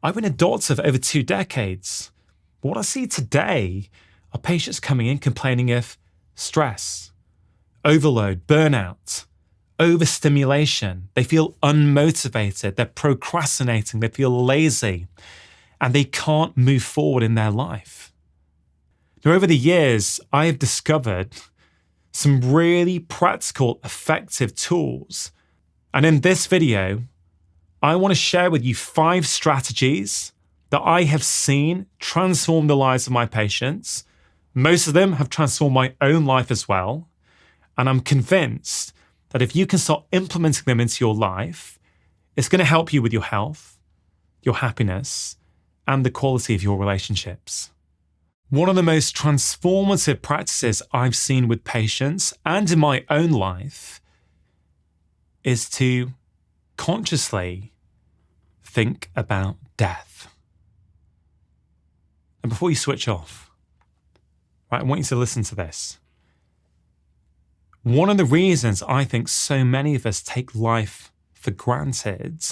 I've been a doctor for over 2 decades. But what I see today are patients coming in complaining of stress, overload, burnout, overstimulation. They feel unmotivated, they're procrastinating, they feel lazy, and they can't move forward in their life. Now, over the years, I have discovered some really practical, effective tools. And in this video, I want to share with you 5 strategies that I have seen transform the lives of my patients. Most of them have transformed my own life as well. And I'm convinced that if you can start implementing them into your life, it's going to help you with your health, your happiness, and the quality of your relationships. One of the most transformative practices I've seen with patients and in my own life is to consciously think about death. And before you switch off, right, I want you to listen to this. One of the reasons I think so many of us take life for granted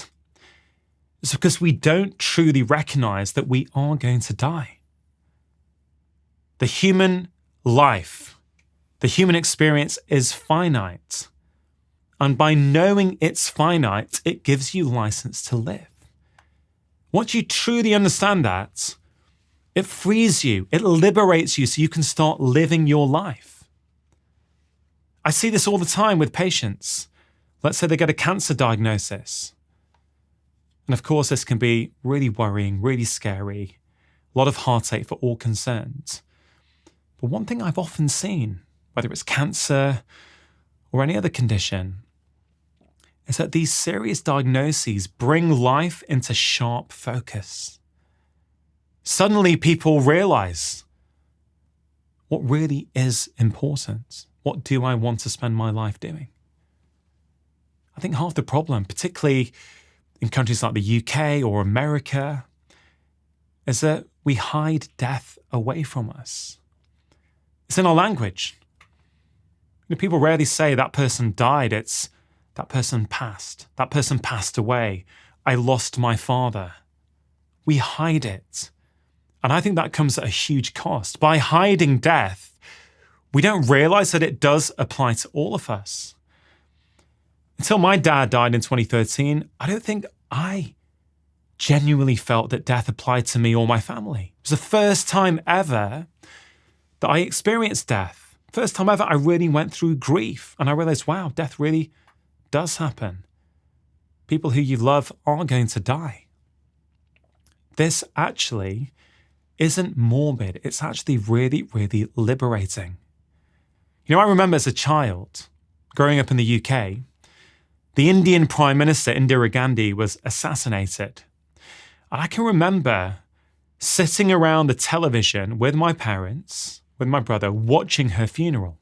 is because we don't truly recognize that we are going to die. The human life, the human experience is finite. And by knowing it's finite, it gives you license to live. Once you truly understand that, it frees you, it liberates you so you can start living your life. I see this all the time with patients. Let's say they get a cancer diagnosis. And of course, this can be really worrying, really scary, a lot of heartache for all concerned. But one thing I've often seen, whether it's cancer or any other condition, is that these serious diagnoses bring life into sharp focus. Suddenly people realize what really is important. What do I want to spend my life doing? I think half the problem, particularly in countries like the UK or America, is that we hide death away from us. It's in our language. People rarely say that person died. It's that person passed. That person passed away. I lost my father. We hide it. And I think that comes at a huge cost. By hiding death, we don't realize that it does apply to all of us. Until my dad died in 2013, I don't think I genuinely felt that death applied to me or my family. It was the first time ever that I experienced death. First time ever I really went through grief. And I realized, wow, death really does happen. People who you love are going to die. This actually isn't morbid. It's actually really, really liberating. You know, I remember as a child, growing up in the UK, the Indian Prime Minister, Indira Gandhi, was assassinated. And I can remember sitting around the television with my parents, with my brother, watching her funeral.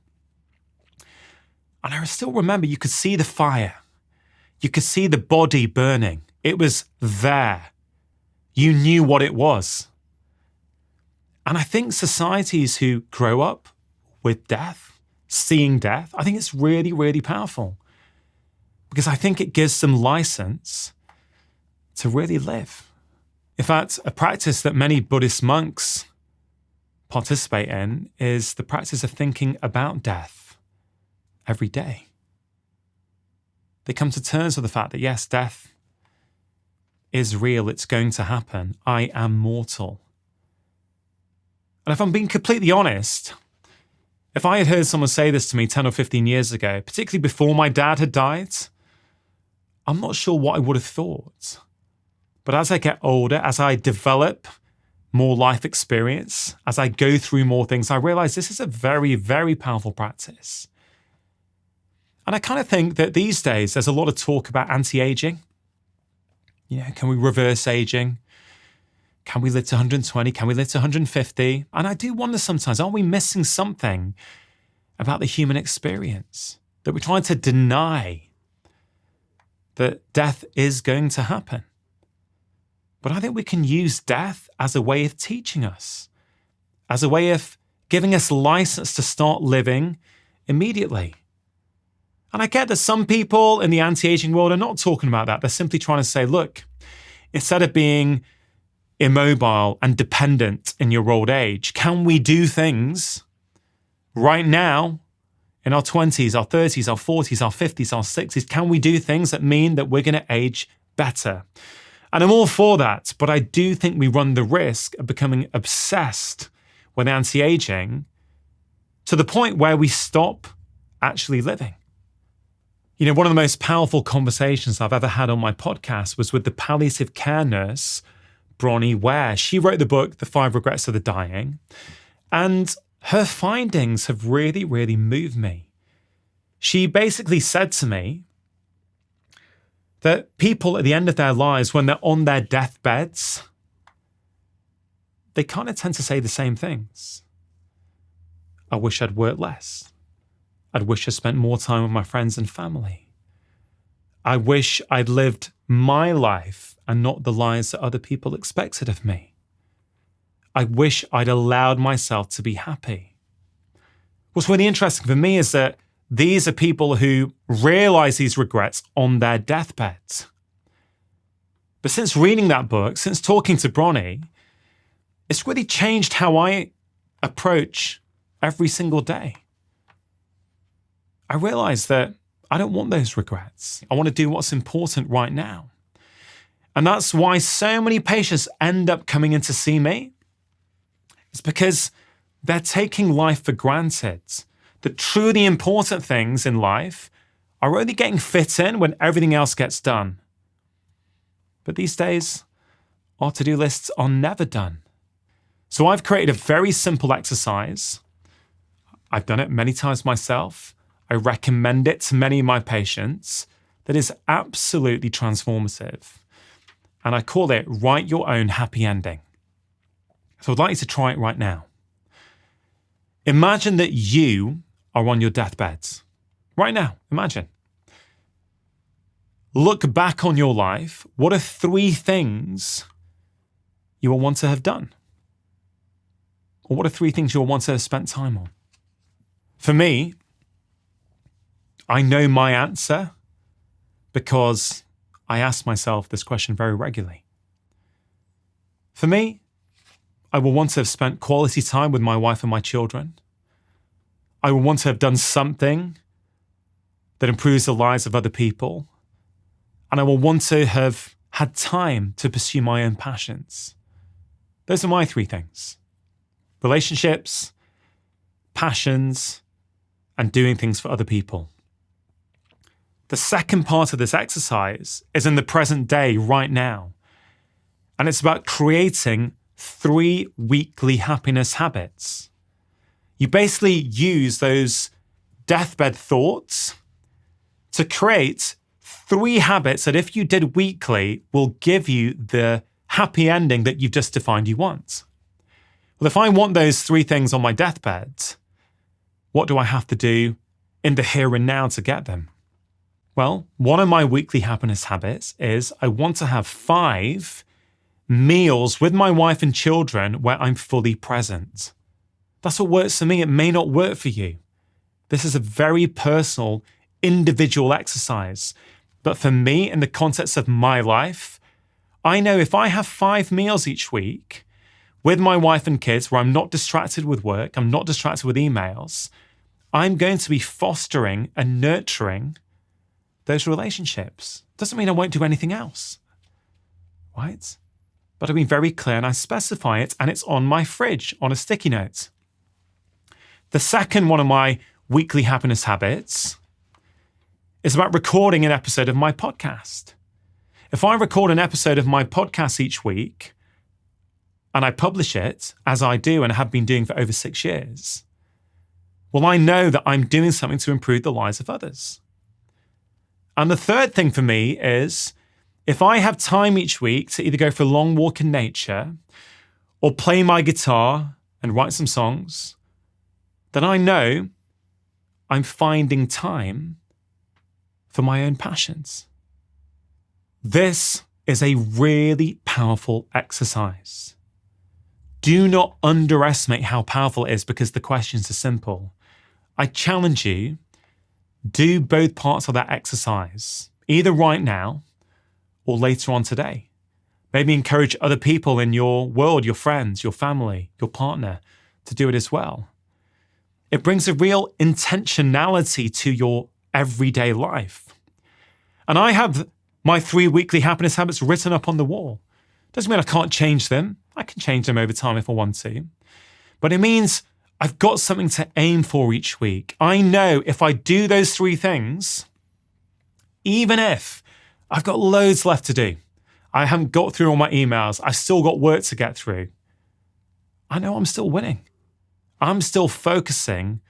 And I still remember you could see the fire. You could see the body burning. It was there. You knew what it was. And I think societies who grow up with death, seeing death, I think it's really, really powerful. Because I think it gives them license to really live. In fact, a practice that many Buddhist monks participate in is the practice of thinking about death every day. They come to terms with the fact that yes, death is real, it's going to happen. I am mortal. And if I'm being completely honest, if I had heard someone say this to me 10 or 15 years ago, particularly before my dad had died, I'm not sure what I would have thought. But as I get older, as I develop more life experience, as I go through more things, I realize this is a very, very powerful practice. And I kind of think that these days there's a lot of talk about anti-aging. You know, can we reverse aging? Can we live to 120? Can we live to 150? And I do wonder sometimes, are we missing something about the human experience? That we're trying to deny that death is going to happen. But I think we can use death as a way of teaching us, as a way of giving us license to start living immediately. And I get that some people in the anti-aging world are not talking about that. They're simply trying to say, look, instead of being immobile and dependent in your old age? Can we do things right now in our 20s, our 30s, our 40s, our 50s, our 60s? Can we do things that mean that we're going to age better? And I'm all for that, but I do think we run the risk of becoming obsessed with anti-aging to the point where we stop actually living. You know, one of the most powerful conversations I've ever had on my podcast was with the palliative care nurse, Bronnie Ware. She wrote the book, The 5 Regrets of the Dying, and her findings have really, really moved me. She basically said to me that people at the end of their lives, when they're on their deathbeds, they kind of tend to say the same things. I wish I'd worked less. I'd wish I spent more time with my friends and family. I wish I'd lived my life and not the lives that other people expected of me. I wish I'd allowed myself to be happy. What's really interesting for me is that these are people who realize these regrets on their deathbeds. But since reading that book, since talking to Bronnie, it's really changed how I approach every single day. I realize that I don't want those regrets. I want to do what's important right now. And that's why so many patients end up coming in to see me. It's because they're taking life for granted. The truly important things in life are only getting fit in when everything else gets done. But these days, our to-do lists are never done. So I've created a very simple exercise. I've done it many times myself. I recommend it to many of my patients that is absolutely transformative. And I call it Write Your Own Happy Ending. So I'd like you to try it right now. Imagine that you are on your deathbeds. Right now, imagine. Look back on your life. What are 3 things you will want to have done? Or what are 3 things you will want to have spent time on? For me, I know my answer because I ask myself this question very regularly. For me, I will want to have spent quality time with my wife and my children. I will want to have done something that improves the lives of other people. And I will want to have had time to pursue my own passions. Those are my 3 things: relationships, passions, and doing things for other people. The second part of this exercise is in the present day, right now. And it's about creating 3 weekly happiness habits. You basically use those deathbed thoughts to create 3 habits that, if you did weekly, will give you the happy ending that you've just defined you want. Well, if I want those 3 things on my deathbed, what do I have to do in the here and now to get them? Well, one of my weekly happiness habits is I want to have 5 meals with my wife and children where I'm fully present. That's what works for me. It may not work for you. This is a very personal, individual exercise. But for me, in the context of my life, I know if I have 5 meals each week with my wife and kids where I'm not distracted with work, I'm not distracted with emails, I'm going to be fostering and nurturing those relationships. Doesn't mean I won't do anything else, right? But I've been very clear and I specify it, and it's on my fridge on a sticky note. The second one of my weekly happiness habits is about recording an episode of my podcast. If I record an episode of my podcast each week and I publish it, as I do and have been doing for over 6 years, well, I know that I'm doing something to improve the lives of others. And the third thing for me is, if I have time each week to either go for a long walk in nature or play my guitar and write some songs, then I know I'm finding time for my own passions. This is a really powerful exercise. Do not underestimate how powerful it is because the questions are simple. I challenge you, do both parts of that exercise, either right now or later on today. Maybe encourage other people in your world, your friends, your family, your partner, to do it as well. It brings a real intentionality to your everyday life. And I have my 3 weekly happiness habits written up on the wall. Doesn't mean I can't change them. I can change them over time if I want to. But it means I've got something to aim for each week. I know if I do those 3 things, even if I've got loads left to do, I haven't got through all my emails, I've still got work to get through, I know I'm still winning. I'm still focusing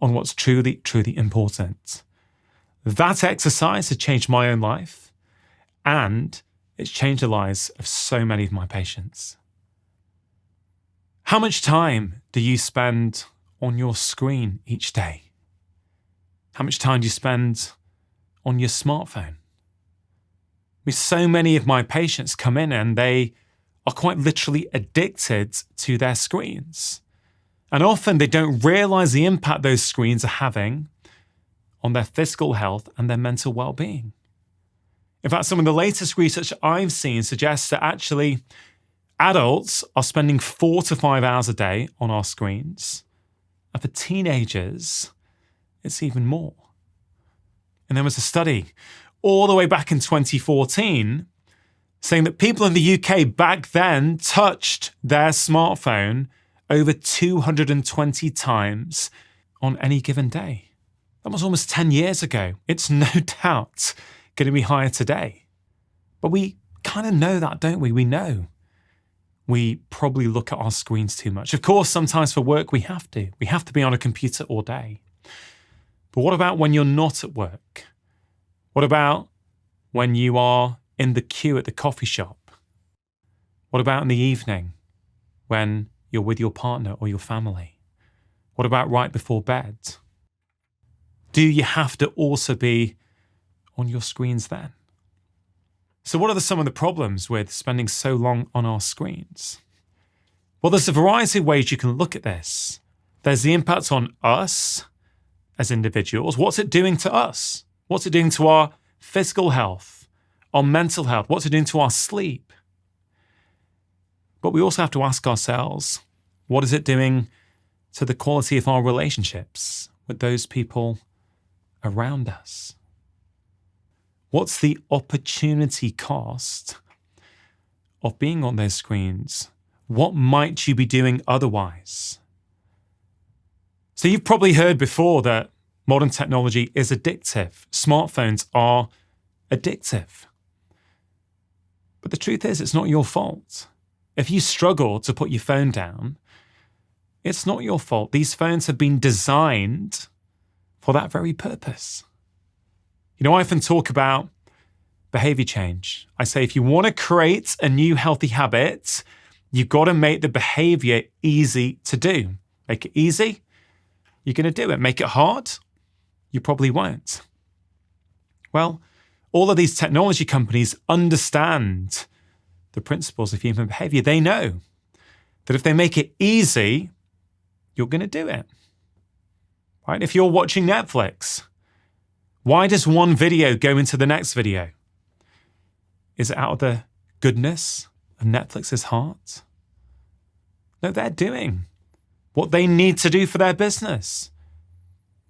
on what's truly, truly important. That exercise has changed my own life, and it's changed the lives of so many of my patients. How much time do you spend on your screen each day? How much time do you spend on your smartphone? So many of my patients come in and they are quite literally addicted to their screens. And often they don't realize the impact those screens are having on their physical health and their mental well-being. In fact, some of the latest research I've seen suggests that actually adults are spending 4 to 5 hours a day on our screens. And for teenagers, it's even more. And there was a study all the way back in 2014 saying that people in the UK back then touched their smartphone over 220 times on any given day. That was almost 10 years ago. It's no doubt going to be higher today. But we kind of know that, don't we? We know we probably look at our screens too much. Of course, sometimes for work we have to. We have to be on a computer all day. But what about when you're not at work? What about when you are in the queue at the coffee shop? What about in the evening when you're with your partner or your family? What about right before bed? Do you have to also be on your screens then? So what are some of the problems with spending so long on our screens? Well, there's a variety of ways you can look at this. There's the impact on us as individuals. What's it doing to us? What's it doing to our physical health, our mental health? What's it doing to our sleep? But we also have to ask ourselves, what is it doing to the quality of our relationships with those people around us? What's the opportunity cost of being on those screens? What might you be doing otherwise? So you've probably heard before that modern technology is addictive. Smartphones are addictive. But the truth is, it's not your fault. If you struggle to put your phone down, it's not your fault. These phones have been designed for that very purpose. You know, I often talk about behavior change. I say if you want to create a new healthy habit, you've got to make the behavior easy to do. Make it easy, you're going to do it. Make it hard, you probably won't. Well, all of these technology companies understand the principles of human behavior. They know that if they make it easy, you're going to do it. Right? If you're watching Netflix, why does one video go into the next video? Is it out of the goodness of Netflix's heart? No, they're doing what they need to do for their business.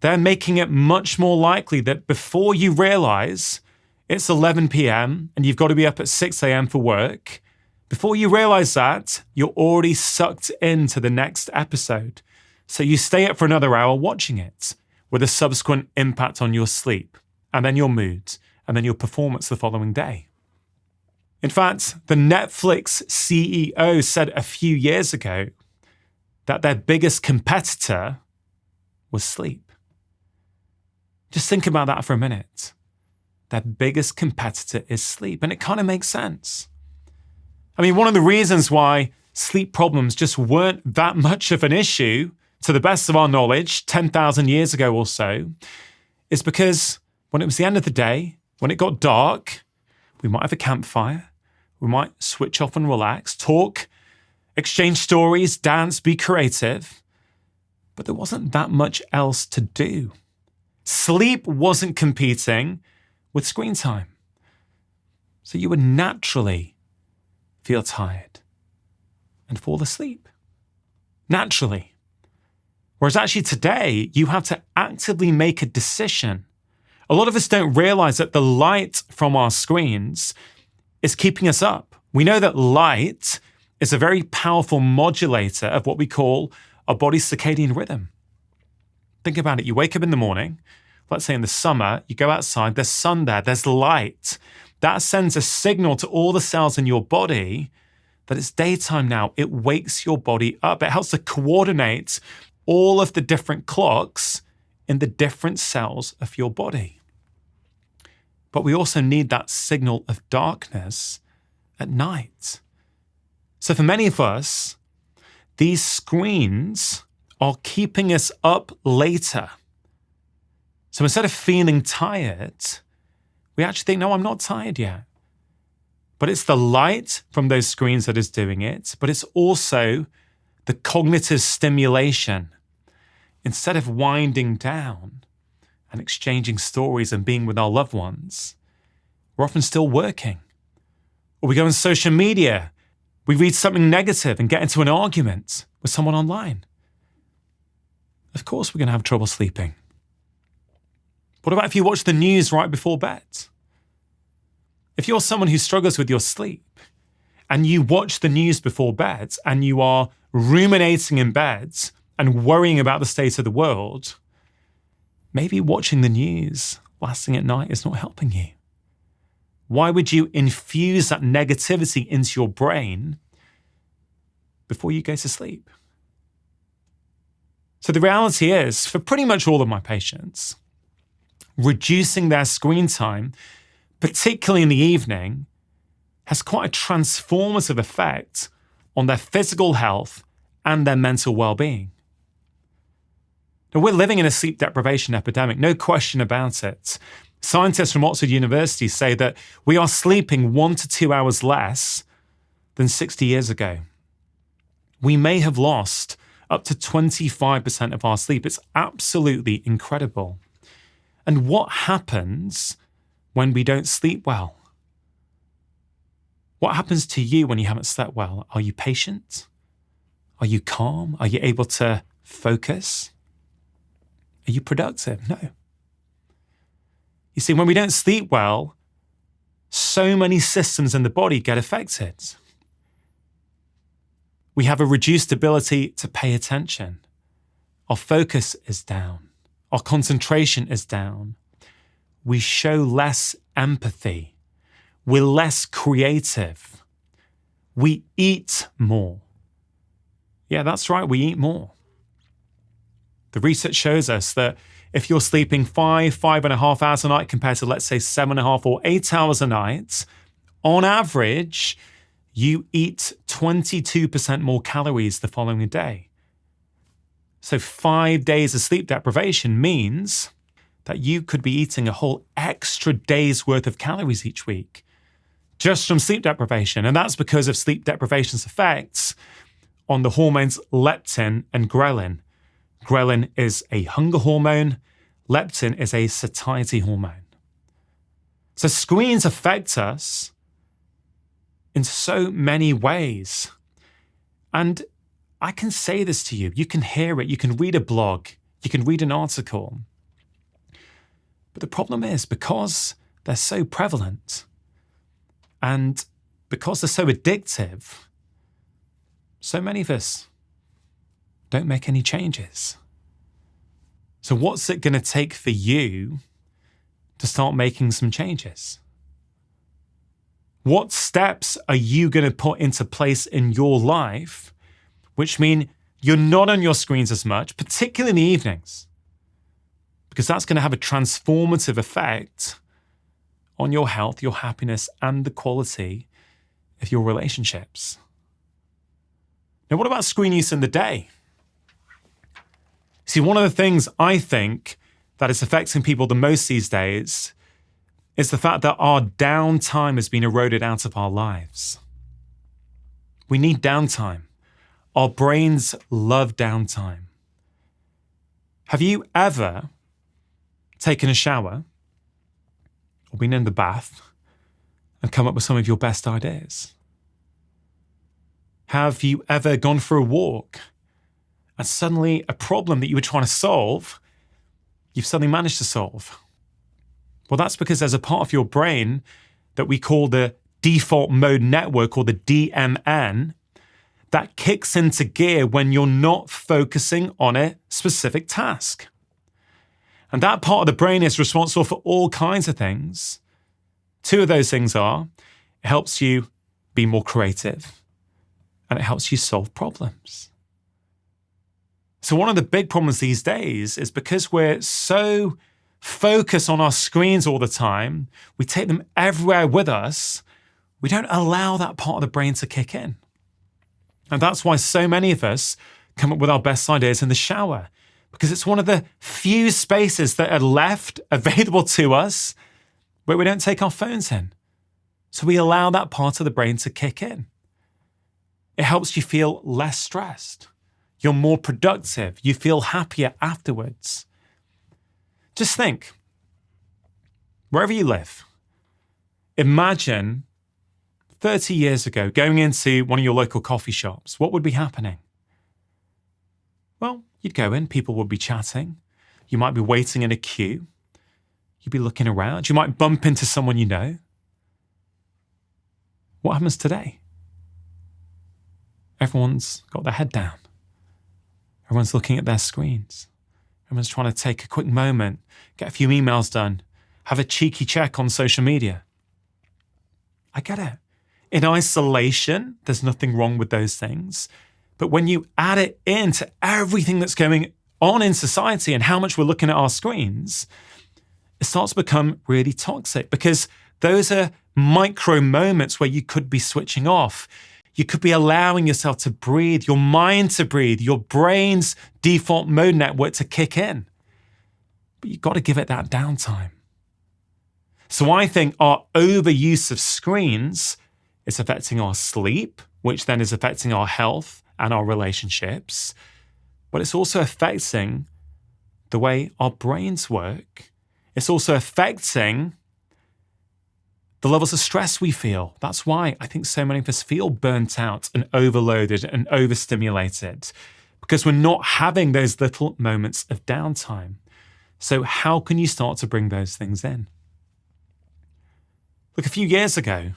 They're making it much more likely that before you realize it's 11 p.m. and you've got to be up at 6 a.m. for work, before you realize that, you're already sucked into the next episode. So you stay up for another hour watching it, with a subsequent impact on your sleep, and then your mood, and then your performance the following day. In fact, the Netflix CEO said a few years ago that their biggest competitor was sleep. Just think about that for a minute. Their biggest competitor is sleep, and it kind of makes sense. I mean, one of the reasons why sleep problems just weren't that much of an issue, to the best of our knowledge, 10,000 years ago or so, is because when it was the end of the day, when it got dark, we might have a campfire, we might switch off and relax, talk, exchange stories, dance, be creative, but there wasn't that much else to do. Sleep wasn't competing with screen time. So you would naturally feel tired, and fall asleep naturally. Whereas actually today, you have to actively make a decision. A lot of us don't realize that the light from our screens is keeping us up. We know that light is a very powerful modulator of what we call our body's circadian rhythm. Think about it. You wake up in the morning, let's say in the summer, you go outside, there's sun there, there's light. That sends a signal to all the cells in your body that it's daytime now. It wakes your body up. It helps to coordinate all of the different clocks in the different cells of your body. But we also need that signal of darkness at night. So for many of us, these screens are keeping us up later. So instead of feeling tired, we actually think, no, I'm not tired yet. But it's the light from those screens that is doing it, but it's also the cognitive stimulation. Instead of winding down and exchanging stories and being with our loved ones, we're often still working. Or we go on social media, we read something negative and get into an argument with someone online. Of course we're going to have trouble sleeping. What about if you watch the news right before bed? If you're someone who struggles with your sleep and you watch the news before bed and you are ruminating in bed and worrying about the state of the world, maybe watching the news last thing at night is not helping you. Why would you infuse that negativity into your brain before you go to sleep? So the reality is, for pretty much all of my patients, reducing their screen time, particularly in the evening, has quite a transformative effect on their physical health and their mental well-being. Now, we're living in a sleep deprivation epidemic, no question about it. Scientists from Oxford University say that we are sleeping 1 to 2 hours less than 60 years ago. We may have lost up to 25% of our sleep. It's absolutely incredible. And what happens when we don't sleep well? What happens to you when you haven't slept well? Are you patient? Are you calm? Are you able to focus? Are you productive? No. You see, when we don't sleep well, so many systems in the body get affected. We have a reduced ability to pay attention. Our focus is down. Our concentration is down. We show less empathy. We're less creative. We eat more. Yeah, that's right, we eat more. The research shows us that if you're sleeping 5.5 hours a night compared to, let's say, 7.5 or 8 hours a night, on average, you eat 22% more calories the following day. So 5 days of sleep deprivation means that you could be eating a whole extra day's worth of calories each week just from sleep deprivation. And that's because of sleep deprivation's effects on the hormones leptin and ghrelin. Ghrelin is a hunger hormone. Leptin is a satiety hormone. So screens affect us in so many ways. And I can say this to you. You can hear it. You can read a blog. You can read an article. But the problem is, because they're so prevalent and because they're so addictive, so many of us don't make any changes. So what's it going to take for you to start making some changes? What steps are you going to put into place in your life, which mean you're not on your screens as much, particularly in the evenings, because that's going to have a transformative effect on your health, your happiness, and the quality of your relationships. Now, what about screen use in the day? See, one of the things I think that is affecting people the most these days is the fact that our downtime has been eroded out of our lives. We need downtime. Our brains love downtime. Have you ever taken a shower or been in the bath and come up with some of your best ideas? Have you ever gone for a walk and suddenly a problem that you were trying to solve, you've suddenly managed to solve? Well, that's because there's a part of your brain that we call the default mode network, or the DMN, that kicks into gear when you're not focusing on a specific task. And that part of the brain is responsible for all kinds of things. Two of those things are, it helps you be more creative and it helps you solve problems. So one of the big problems these days is because we're so focused on our screens all the time, we take them everywhere with us, we don't allow that part of the brain to kick in. And that's why so many of us come up with our best ideas in the shower, because it's one of the few spaces that are left available to us where we don't take our phones in. So we allow that part of the brain to kick in. It helps you feel less stressed. You're more productive. You feel happier afterwards. Just think, wherever you live, imagine 30 years ago going into one of your local coffee shops. What would be happening? Well, you'd go in, people would be chatting. You might be waiting in a queue. You'd be looking around. You might bump into someone you know. What happens today? Everyone's got their head down. Everyone's looking at their screens. Everyone's trying to take a quick moment, get a few emails done, have a cheeky check on social media. I get it. In isolation, there's nothing wrong with those things. But when you add it into everything that's going on in society and how much we're looking at our screens, it starts to become really toxic, because those are micro moments where you could be switching off. You could be allowing yourself to breathe, your mind to breathe, your brain's default mode network to kick in. But you've got to give it that downtime. So I think our overuse of screens is affecting our sleep, which then is affecting our health and our relationships. But it's also affecting the way our brains work. It's also affecting the levels of stress we feel. That's why I think so many of us feel burnt out and overloaded and overstimulated, because we're not having those little moments of downtime. So how can you start to bring those things in? Look, a few years ago,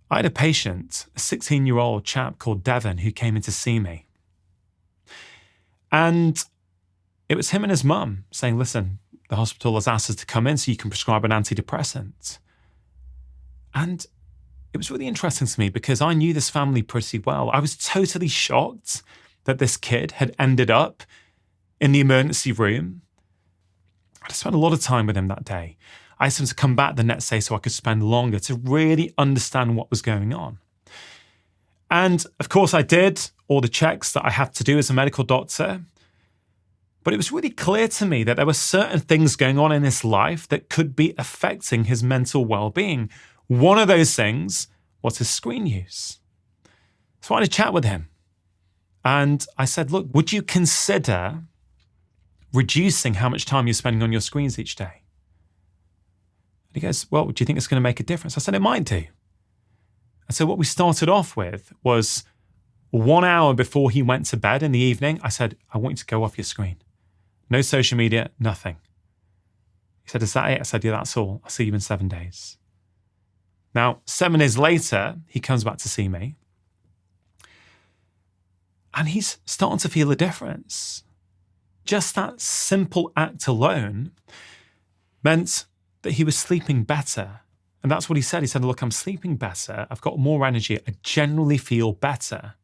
I had a patient, a 16-year-old chap called Devon, who came in to see me. And it was him and his mum saying, listen, the hospital has asked us to come in so you can prescribe an antidepressant. And it was really interesting to me because I knew this family pretty well. I was totally shocked that this kid had ended up in the emergency room. I spent a lot of time with him that day. I asked him to come back the next day so I could spend longer to really understand what was going on. And of course I did all the checks that I had to do as a medical doctor. But it was really clear to me that there were certain things going on in his life that could be affecting his mental well-being. One of those things was his screen use. So I had a chat with him. And I said, look, would you consider reducing how much time you're spending on your screens each day? And he goes, well, do you think it's going to make a difference? I said, it might do. And so what we started off with was 1 hour before he went to bed in the evening, I said, I want you to go off your screen. No social media, nothing. He said, is that it? I said, yeah, that's all. I'll see you in 7 days. Now, 7 days later, he comes back to see me. And he's starting to feel a difference. Just that simple act alone meant that he was sleeping better. And that's what he said. He said, look, I'm sleeping better. I've got more energy. I generally feel better.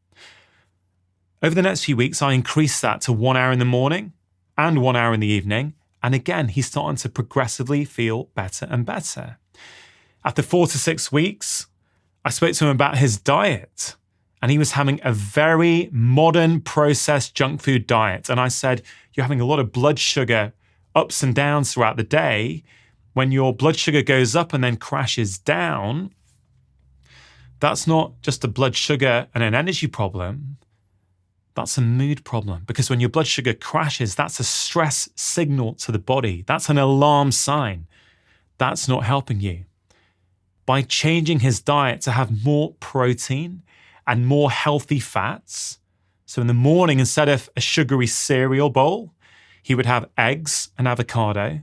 Over the next few weeks, I increased that to 1 hour in the morning and 1 hour in the evening. And again, he's starting to progressively feel better and better. After 4 to 6 weeks, I spoke to him about his diet. And he was having a very modern processed junk food diet. And I said, you're having a lot of blood sugar ups and downs throughout the day. When your blood sugar goes up and then crashes down, that's not just a blood sugar and an energy problem. That's a mood problem, because when your blood sugar crashes, that's a stress signal to the body. That's an alarm sign. That's not helping you. By changing his diet to have more protein and more healthy fats. So in the morning, instead of a sugary cereal bowl, he would have eggs and avocado.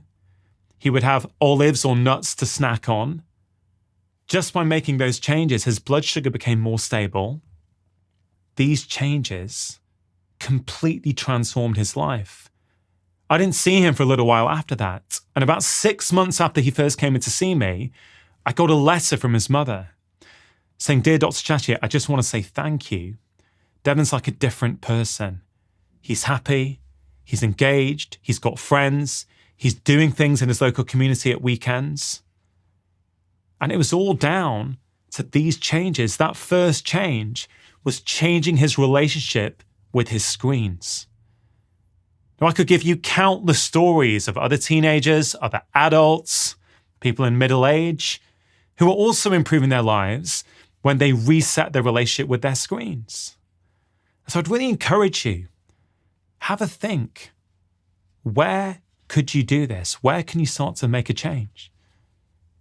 He would have olives or nuts to snack on. Just by making those changes, his blood sugar became more stable. These changes completely transformed his life. I didn't see him for a little while after that. And about 6 months after he first came in to see me, I got a letter from his mother saying, "Dear Dr. Chatterjee, I just want to say thank you. Devon's like a different person. He's happy, he's engaged, he's got friends, he's doing things in his local community at weekends." And it was all down to these changes. That first change was changing his relationship with his screens. Now, I could give you countless stories of other teenagers, other adults, people in middle age, who are also improving their lives when they reset their relationship with their screens. So I'd really encourage you, have a think. Where could you do this? Where can you start to make a change?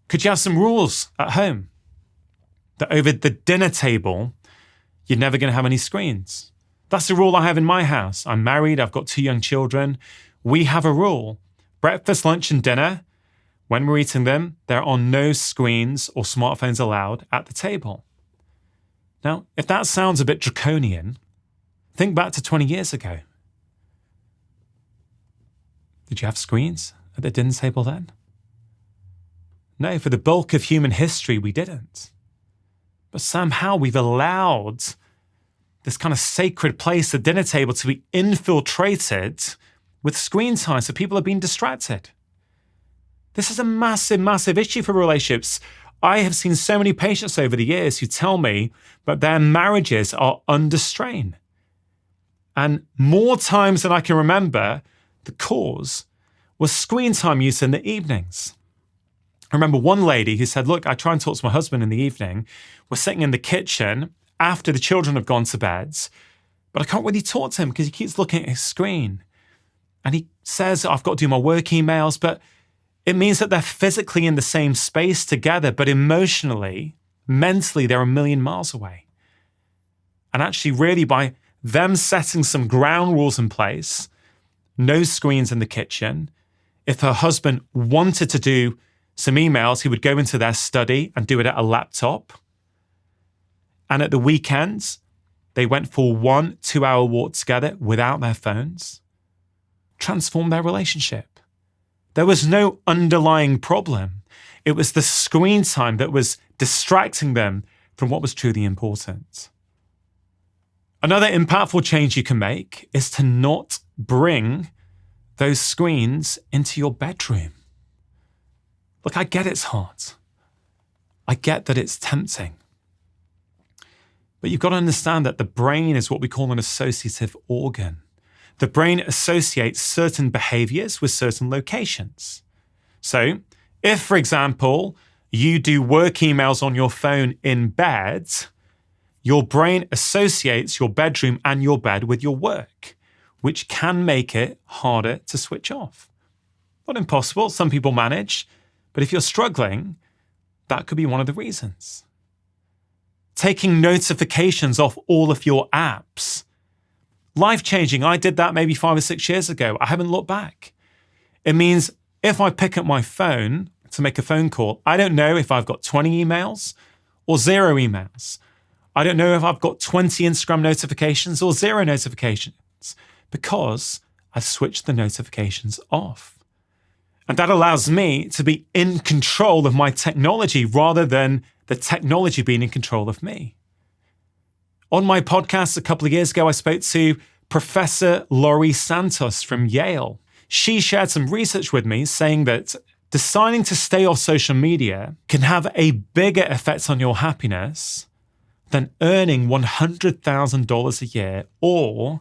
Could you have some rules at home? That over the dinner table, you're never going to have any screens. That's the rule I have in my house. I'm married, I've got 2 young children. We have a rule. Breakfast, lunch, and dinner, when we're eating them, there are no screens or smartphones allowed at the table. Now, if that sounds a bit draconian, think back to 20 years ago. Did you have screens at the dinner table then? No, for the bulk of human history, we didn't. But somehow we've allowed this kind of sacred place, the dinner table, to be infiltrated with screen time, so people are being distracted. This is a massive, massive issue for relationships. I have seen so many patients over the years who tell me that their marriages are under strain. And more times than I can remember, the cause was screen time use in the evenings. I remember one lady who said, "Look, I try and talk to my husband in the evening. We're sitting in the kitchen after the children have gone to bed, but I can't really talk to him because he keeps looking at his screen. And he says, I've got to do my work emails, but it means that they're physically in the same space together, but emotionally, mentally, they're a million miles away." And actually, really, by them setting some ground rules in place, no screens in the kitchen, if her husband wanted to do some emails, he would go into their study and do it at a laptop. And at the weekends, they went for 1 2-hour walk together without their phones. Transformed their relationship. There was no underlying problem. It was the screen time that was distracting them from what was truly important. Another impactful change you can make is to not bring those screens into your bedroom. Look, I get it's hard. I get that it's tempting. But you've got to understand that the brain is what we call an associative organ. The brain associates certain behaviors with certain locations. So if, for example, you do work emails on your phone in bed, your brain associates your bedroom and your bed with your work, which can make it harder to switch off. Not impossible, some people manage, but if you're struggling, that could be one of the reasons. Taking notifications off all of your apps. Life-changing. I did that maybe 5 or 6 years ago. I haven't looked back. It means if I pick up my phone to make a phone call, I don't know if I've got 20 emails or 0 emails. I don't know if I've got 20 Instagram notifications or 0 notifications because I've switched the notifications off. And that allows me to be in control of my technology rather than the technology being in control of me. On my podcast a couple of years ago, I spoke to Professor Laurie Santos from Yale. She shared some research with me saying that deciding to stay off social media can have a bigger effect on your happiness than earning $100,000 a year or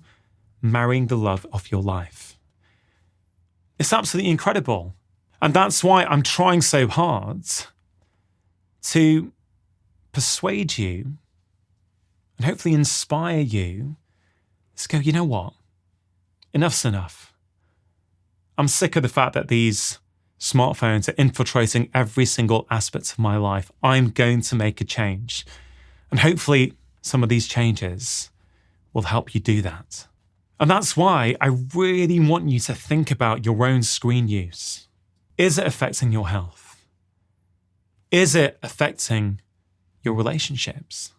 marrying the love of your life. It's absolutely incredible. And that's why I'm trying so hard to persuade you and hopefully inspire you to go, you know what? Enough's enough. I'm sick of the fact that these smartphones are infiltrating every single aspect of my life. I'm going to make a change. And hopefully some of these changes will help you do that. And that's why I really want you to think about your own screen use. Is it affecting your health? Is it affecting your relationships?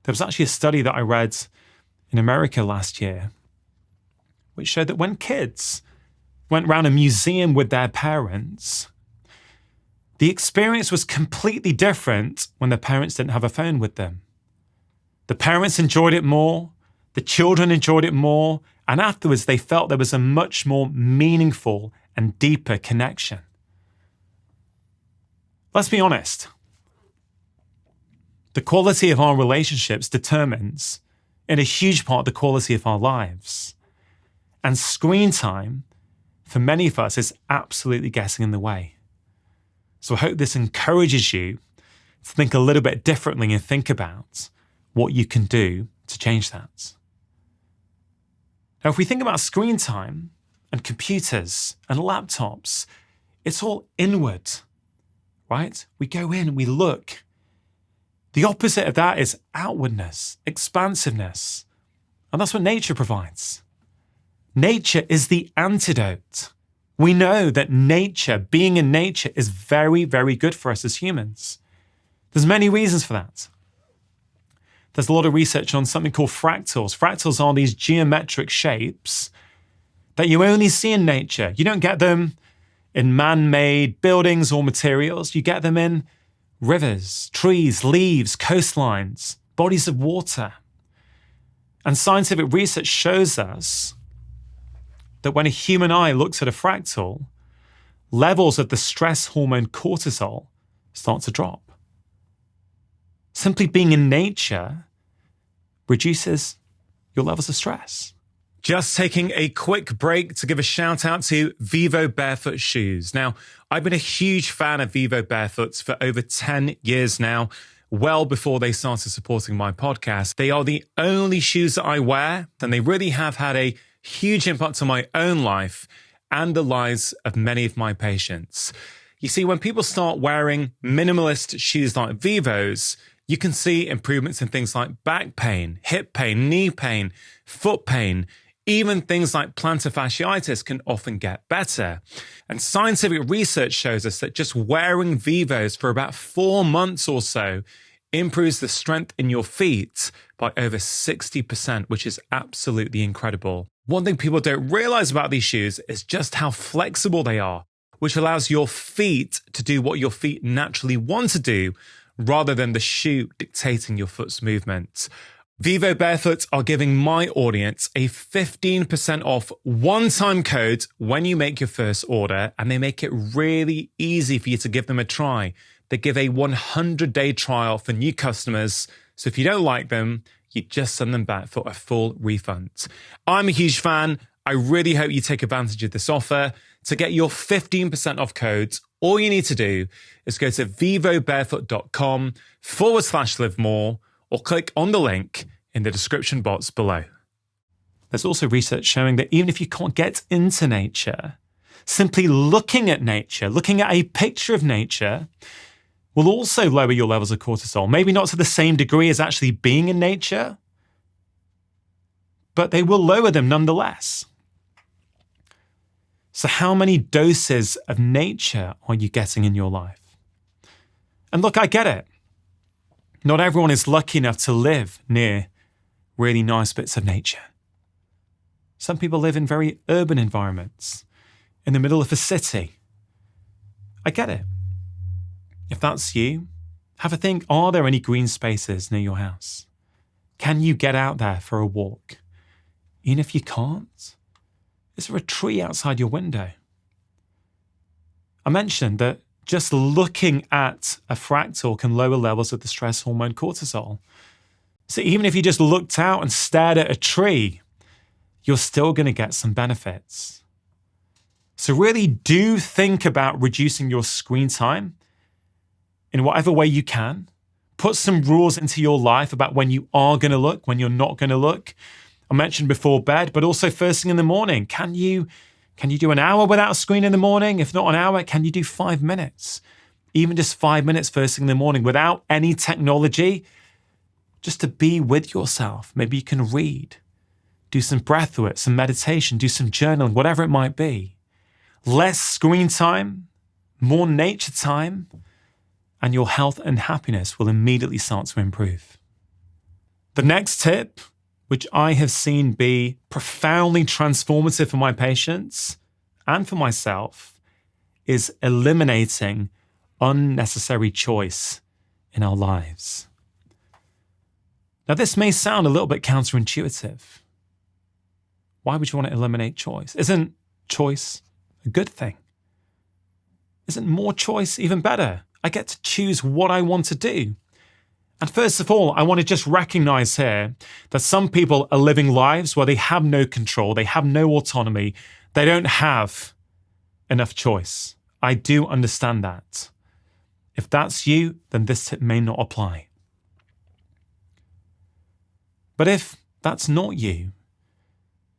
There was actually a study that I read in America last year, which showed that when kids went around a museum with their parents, the experience was completely different when the parents didn't have a phone with them. The parents enjoyed it more, the children enjoyed it more, and afterwards they felt there was a much more meaningful and deeper connection. Let's be honest. The quality of our relationships determines, in a huge part, the quality of our lives. And screen time, for many of us, is absolutely getting in the way. So I hope this encourages you to think a little bit differently and think about what you can do to change that. Now, if we think about screen time and computers and laptops, it's all inward, right? We go in, we look. The opposite of that is outwardness, expansiveness. And that's what nature provides. Nature is the antidote. We know that nature, being in nature, is very, very good for us as humans. There's many reasons for that. There's a lot of research on something called fractals. Fractals are these geometric shapes that you only see in nature. You don't get them in man-made buildings or materials. You get them in rivers, trees, leaves, coastlines, bodies of water. And scientific research shows us that when a human eye looks at a fractal, levels of the stress hormone cortisol start to drop. Simply being in nature reduces your levels of stress. Just taking a quick break to give a shout out to Vivo Barefoot Shoes. Now, I've been a huge fan of Vivo Barefoots for over 10 years now, well before they started supporting my podcast. They are the only shoes that I wear, and they really have had a huge impact on my own life and the lives of many of my patients. You see, when people start wearing minimalist shoes like Vivos, you can see improvements in things like back pain, hip pain, knee pain, foot pain. Even things like plantar fasciitis can often get better. And scientific research shows us that just wearing Vivos for about 4 months or so improves the strength in your feet by over 60%, which is absolutely incredible. One thing people don't realize about these shoes is just how flexible they are, which allows your feet to do what your feet naturally want to do rather than the shoe dictating your foot's movement. Vivo Barefoot are giving my audience a 15% off one-time code when you make your first order, and they make it really easy for you to give them a try. They give a 100-day trial for new customers, so if you don't like them, you just send them back for a full refund. I'm a huge fan. I really hope you take advantage of this offer. To get your 15% off code, all you need to do is go to vivobarefoot.com/livemore or click on the link in the description box below. There's also research showing that even if you can't get into nature, simply looking at nature, looking at a picture of nature, will also lower your levels of cortisol. Maybe not to the same degree as actually being in nature, but they will lower them nonetheless. So how many doses of nature are you getting in your life? And look, I get it. Not everyone is lucky enough to live near really nice bits of nature. Some people live in very urban environments, in the middle of a city. I get it. If that's you, have a think, are there any green spaces near your house? Can you get out there for a walk? Even if you can't, is there a tree outside your window? I mentioned that just looking at a fractal can lower levels of the stress hormone cortisol. So even if you just looked out and stared at a tree, you're still going to get some benefits. So really do think about reducing your screen time in whatever way you can. Put some rules into your life about when you are going to look, when you're not going to look. I mentioned before bed, but also first thing in the morning. Can you do an hour without a screen in the morning? If not an hour, can you do 5 minutes? Even just 5 minutes first thing in the morning without any technology just to be with yourself. Maybe you can read, do some breath work, some meditation, do some journaling, whatever it might be. Less screen time, more nature time, and your health and happiness will immediately start to improve. The next tip, which I have seen be profoundly transformative for my patients and for myself, is eliminating unnecessary choice in our lives. Now, this may sound a little bit counterintuitive. Why would you want to eliminate choice? Isn't choice a good thing? Isn't more choice even better? I get to choose what I want to do. And first of all, I want to just recognize here that some people are living lives where they have no control, they have no autonomy, they don't have enough choice. I do understand that. If that's you, then this tip may not apply. But if that's not you,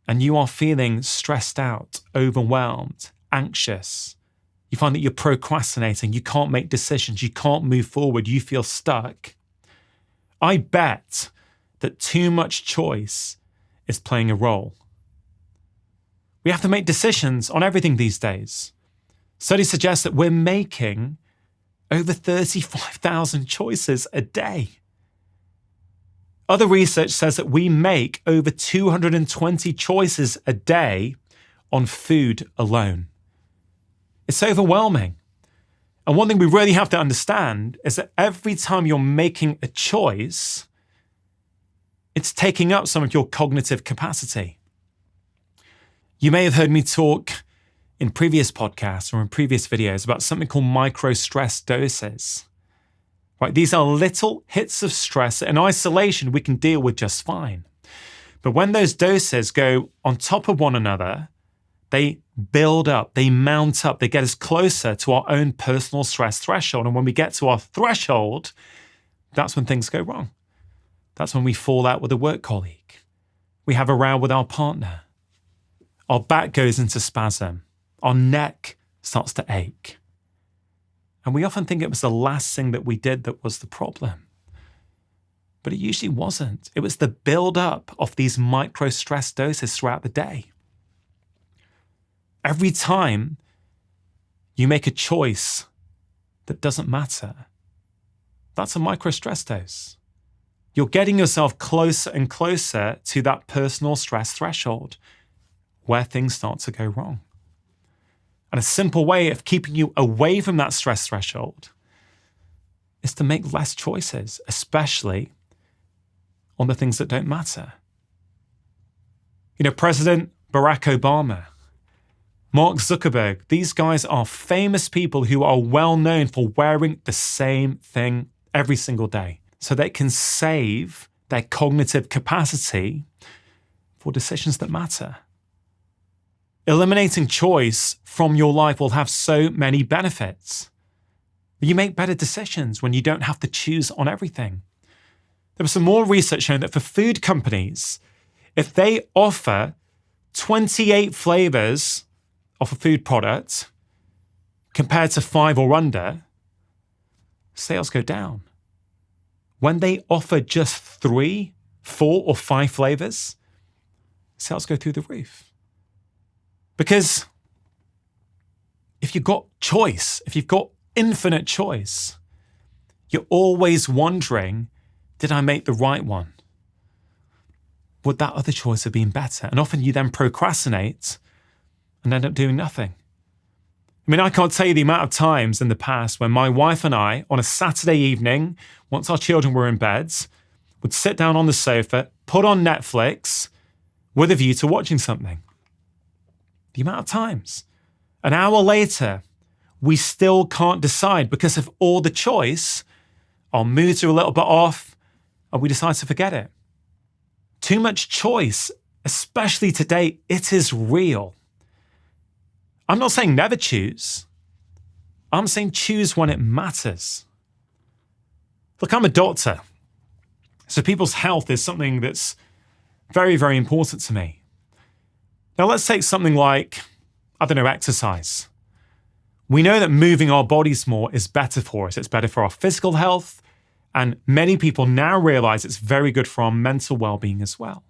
and you are feeling stressed out, overwhelmed, anxious, you find that you're procrastinating, you can't make decisions, you can't move forward, you feel stuck, I bet that too much choice is playing a role. We have to make decisions on everything these days. Studies suggest that we're making over 35,000 choices a day. Other research says that we make over 220 choices a day on food alone. It's overwhelming. And one thing we really have to understand is that every time you're making a choice, it's taking up some of your cognitive capacity. You may have heard me talk in previous podcasts or in previous videos about something called micro-stress doses. Right? These are little hits of stress that in isolation we can deal with just fine. But when those doses go on top of one another, they build up, they mount up, they get us closer to our own personal stress threshold. And when we get to our threshold, that's when things go wrong. That's when we fall out with a work colleague. We have a row with our partner. Our back goes into spasm. Our neck starts to ache. And we often think it was the last thing that we did that was the problem. But it usually wasn't. It was the build-up of these micro-stress doses throughout the day. Every time you make a choice that doesn't matter, that's a micro-stress dose. You're getting yourself closer and closer to that personal stress threshold where things start to go wrong. And a simple way of keeping you away from that stress threshold is to make less choices, especially on the things that don't matter. You know, President Barack Obama, Mark Zuckerberg, these guys are famous people who are well known for wearing the same thing every single day so they can save their cognitive capacity for decisions that matter. Eliminating choice from your life will have so many benefits. You make better decisions when you don't have to choose on everything. There was some more research showing that for food companies, if they offer 28 flavors of a food product compared to 5 or under, sales go down. When they offer just 3, 4, or 5 flavors, sales go through the roof. Because if you've got choice, if you've got infinite choice, you're always wondering, did I make the right one? Would that other choice have been better? And often you then procrastinate and end up doing nothing. I mean, I can't tell you the amount of times in the past when my wife and I, on a Saturday evening, once our children were in bed, would sit down on the sofa, put on Netflix with a view to watching something. The amount of times. An hour later, we still can't decide because of all the choice. Our moods are a little bit off and we decide to forget it. Too much choice, especially today, it is real. I'm not saying never choose. I'm saying choose when it matters. Look, I'm a doctor. So people's health is something that's very, very important to me. Now let's take something like, exercise. We know that moving our bodies more is better for us. It's better for our physical health And many people now realize it's very good for our mental well-being as well.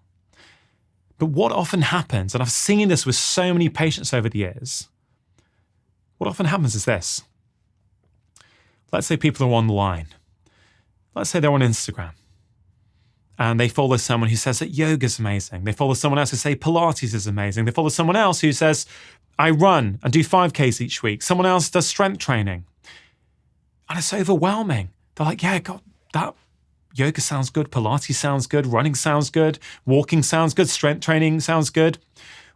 But what often happens, and I've seen this with so many patients over the years, what often happens is this. Let's say people are online. Let's say they're on Instagram and they follow someone who says that yoga is amazing. They follow someone else who says Pilates is amazing. They follow someone else who says, I run and do 5Ks each week. Someone else does strength training. And it's overwhelming. They're like, yeah, God, that yoga sounds good. Pilates sounds good. Running sounds good. Walking sounds good. Strength training sounds good.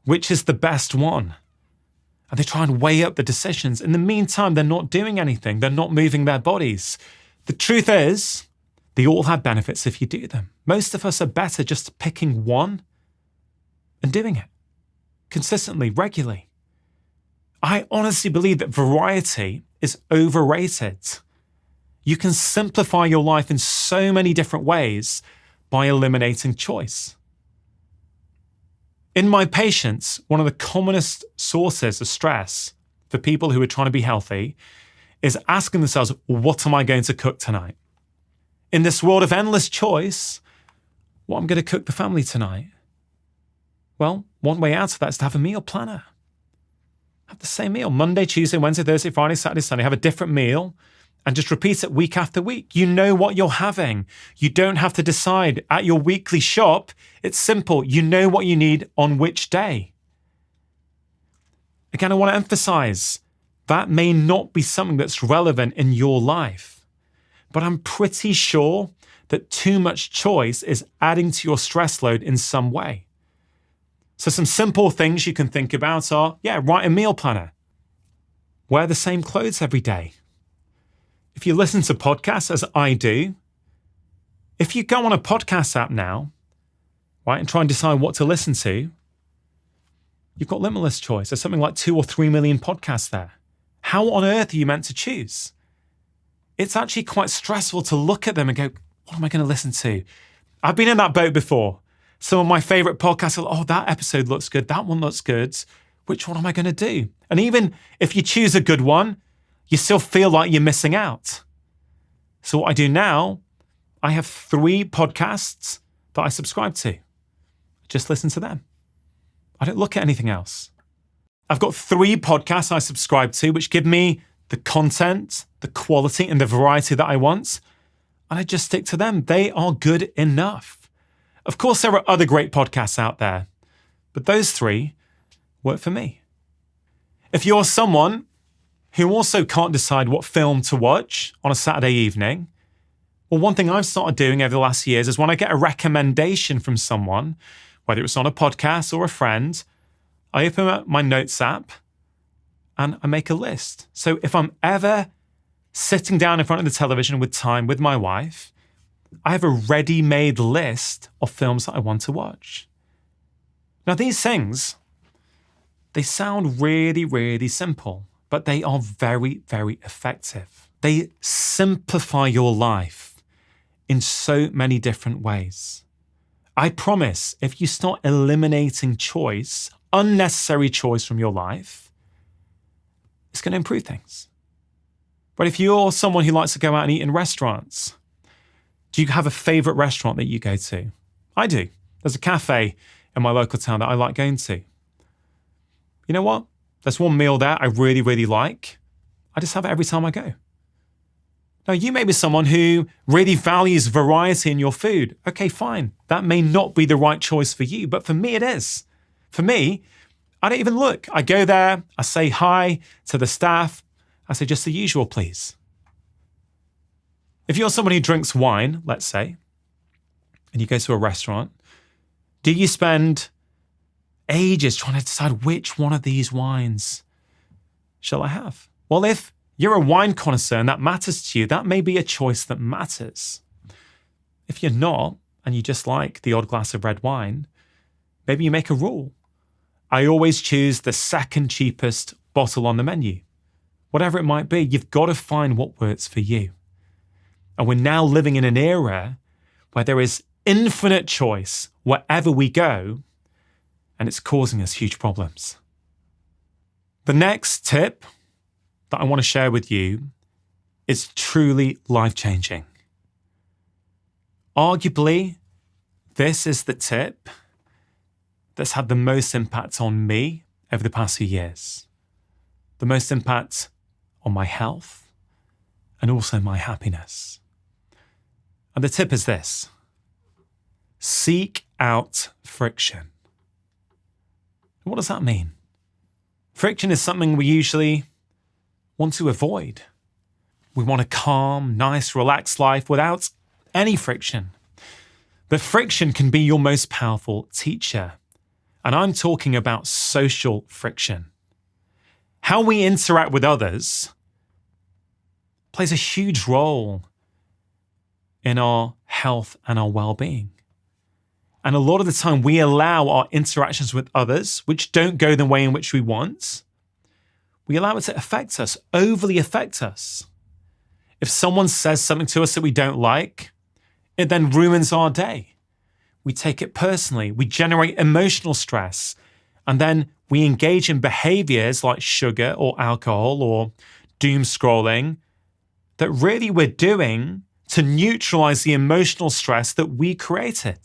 Which is the best one? And they try and weigh up the decisions. In the meantime, they're not doing anything. They're not moving their bodies. The truth is, they all have benefits if you do them. Most of us are better just picking one and doing it consistently, regularly. I honestly believe that variety is overrated. You can simplify your life in so many different ways by eliminating choice. In my patients, one of the commonest sources of stress for people who are trying to be healthy is asking themselves, what am I going to cook tonight? In this world of endless choice, what am I going to cook the family tonight? Well, one way out of that is to have a meal planner. Have the same meal, Monday, Tuesday, Wednesday, Thursday, Friday, Saturday, Sunday. Have a different meal and just repeat it week after week. You know what you're having. You don't have to decide at your weekly shop. It's simple. You know what you need on which day. Again, I want to emphasize that may not be something that's relevant in your life, but I'm pretty sure that too much choice is adding to your stress load in some way. So some simple things you can think about are, write a meal planner. Wear the same clothes every day. If you listen to podcasts, as I do, if you go on a podcast app now, right, and try and decide what to listen to, you've got limitless choice. There's something like 2 or 3 million podcasts there. How on earth are you meant to choose? It's actually quite stressful to look at them and go, what am I going to listen to? I've been in that boat before. Some of my favorite podcasts are, that episode looks good. That one looks good. Which one am I going to do? And even if you choose a good one, you still feel like you're missing out. So what I do now, I have 3 podcasts that I subscribe to. Just listen to them. I don't look at anything else. I've got 3 podcasts I subscribe to, which give me the content, the quality, and the variety that I want. And I just stick to them. They are good enough. Of course, there are other great podcasts out there, but those 3 work for me. If you're someone who also can't decide what film to watch on a Saturday evening, well, one thing I've started doing over the last years is when I get a recommendation from someone, whether it's on a podcast or a friend, I open up my notes app and I make a list. So if I'm ever sitting down in front of the television with time with my wife, I have a ready-made list of films that I want to watch. Now, these things, they sound really, really simple, but they are very, very effective. They simplify your life in so many different ways. I promise, if you start eliminating choice, unnecessary choice from your life, it's going to improve things. But if you're someone who likes to go out and eat in restaurants, do you have a favorite restaurant that you go to? I do. There's a cafe in my local town that I like going to. You know what? There's one meal there I really, really like. I just have it every time I go. Now, you may be someone who really values variety in your food. Okay, fine. That may not be the right choice for you, but for me, it is. For me, I don't even look. I go there, I say hi to the staff. I say, just the usual, please. If you're someone who drinks wine, let's say, and you go to a restaurant, do you spend ages trying to decide which one of these wines shall I have? Well, if you're a wine connoisseur and that matters to you, that may be a choice that matters. If you're not, and you just like the odd glass of red wine, maybe you make a rule. I always choose the second cheapest bottle on the menu. Whatever it might be, you've got to find what works for you. And we're now living in an era where there is infinite choice wherever we go, and it's causing us huge problems. The next tip that I want to share with you is truly life-changing. Arguably, this is the tip that's had the most impact on me over the past few years. The most impact on my health and also my happiness. And the tip is this: seek out friction. What does that mean? Friction is something we usually want to avoid. We want a calm, nice, relaxed life without any friction. But friction can be your most powerful teacher. And I'm talking about social friction. How we interact with others plays a huge role in our health and our well-being. And a lot of the time we allow our interactions with others, which don't go the way in which we want, we allow it to affect us, overly affect us. If someone says something to us that we don't like, it then ruins our day. We take it personally. We generate emotional stress. And then we engage in behaviors like sugar or alcohol or doom scrolling that really we're doing to neutralize the emotional stress that we created.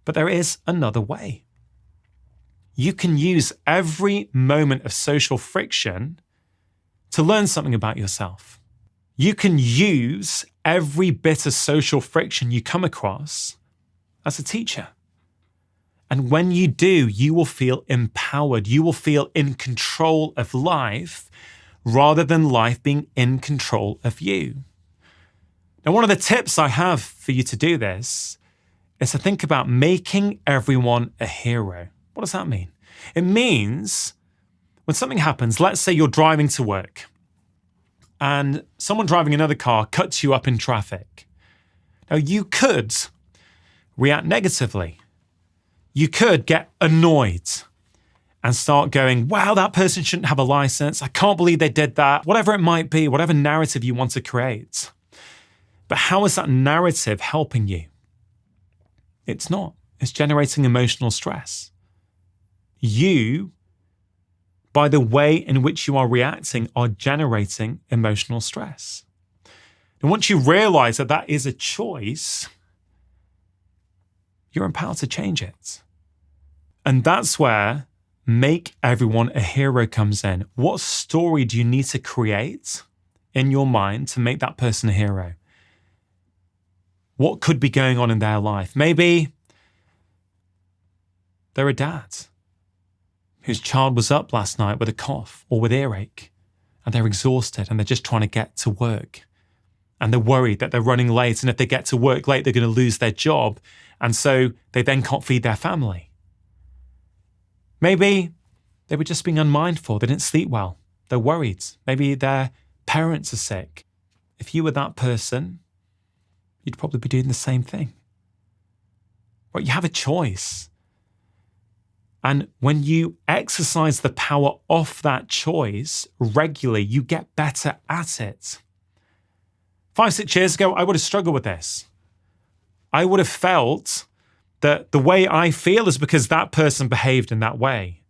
But there is another way. You can use every moment of social friction to learn something about yourself. You can use every bit of social friction you come across as a teacher. And when you do, you will feel empowered. You will feel in control of life rather than life being in control of you. Now, one of the tips I have for you to do this is to think about making everyone a hero. What does that mean? It means when something happens, let's say you're driving to work and someone driving another car cuts you up in traffic. Now, you could react negatively. You could get annoyed and start going, wow, that person shouldn't have a license. I can't believe they did that. Whatever it might be, whatever narrative you want to create. But how is that narrative helping you? It's not. It's generating emotional stress. You, by the way in which you are reacting, are generating emotional stress. And once you realize that that is a choice, you're empowered to change it. And that's where make everyone a hero comes in. What story do you need to create in your mind to make that person a hero? What could be going on in their life? Maybe they're a dad whose child was up last night with a cough or with earache, and they're exhausted and they're just trying to get to work. And they're worried that they're running late, and if they get to work late, they're going to lose their job. And so they then can't feed their family. Maybe they were just being unmindful. They didn't sleep well. They're worried. Maybe their parents are sick. If you were that person, you'd probably be doing the same thing. Right? You have a choice. And when you exercise the power of that choice regularly, you get better at it. 5-6 years ago, I would have struggled with this. I would have felt that the way I feel is because that person behaved in that way.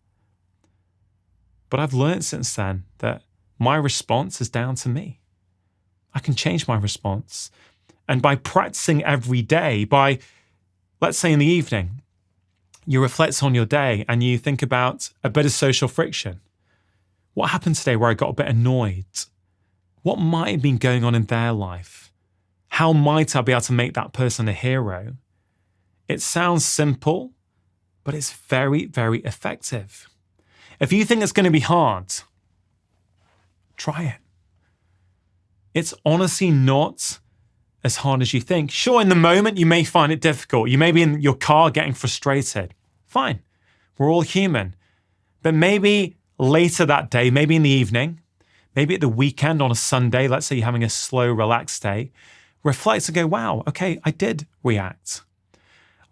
But I've learned since then that my response is down to me. I can change my response. And by practicing every day, by, let's say in the evening, you reflect on your day and you think about a bit of social friction. What happened today where I got a bit annoyed? What might have been going on in their life? How might I be able to make that person a hero? It sounds simple, but it's very, very effective. If you think it's going to be hard, try it. It's honestly not as hard as you think. Sure, in the moment, you may find it difficult. You may be in your car getting frustrated. Fine. We're all human. But maybe later that day, maybe in the evening, maybe at the weekend on a Sunday, let's say you're having a slow, relaxed day, reflect and go, wow, okay, I did react.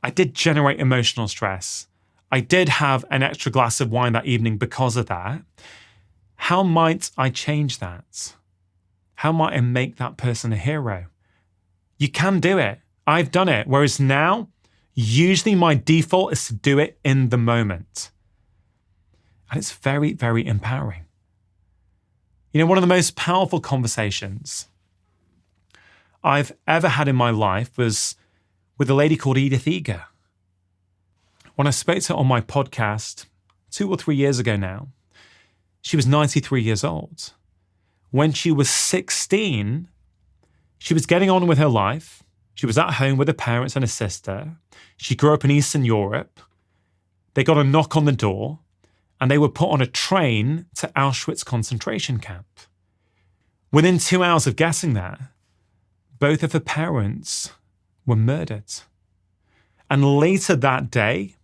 I did generate emotional stress. I did have an extra glass of wine that evening because of that. How might I change that? How might I make that person a hero? You can do it. I've done it. Whereas now, usually my default is to do it in the moment. And it's very, very empowering. You know, one of the most powerful conversations I've ever had in my life was with a lady called Edith Eger. When I spoke to her on my podcast 2 or 3 years ago now, she was 93 years old. When she was 16, she was getting on with her life. She was at home with her parents and her sister. She grew up in Eastern Europe. They got a knock on the door and they were put on a train to Auschwitz concentration camp. Within 2 hours of getting there, both of her parents were murdered. And later that day,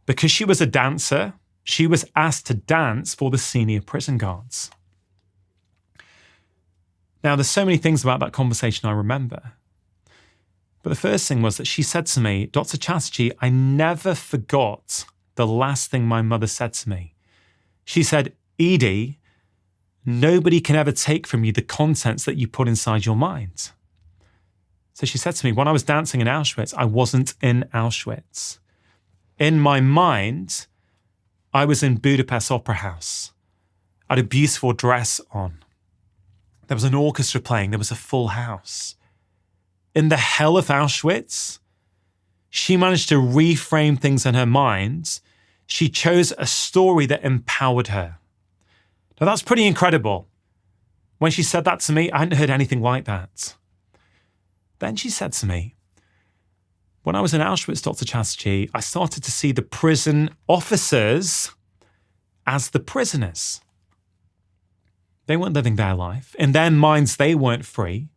because she was a dancer, she was asked to dance for the senior prison guards. Now, there's so many things about that conversation I remember. But the first thing was that she said to me, Dr. Chatterjee, I never forgot the last thing my mother said to me. She said, Edie, nobody can ever take from you the contents that you put inside your mind. So she said to me, when I was dancing in Auschwitz, I wasn't in Auschwitz. In my mind, I was in Budapest Opera House. I had a beautiful dress on. There was an orchestra playing. There was a full house. In the hell of Auschwitz, she managed to reframe things in her mind. She chose a story that empowered her. Now, that's pretty incredible. When she said that to me, I hadn't heard anything like that. Then she said to me, when I was in Auschwitz, Dr. Chatterjee, I started to see the prison officers as the prisoners. They weren't living their life. In their minds, they weren't free.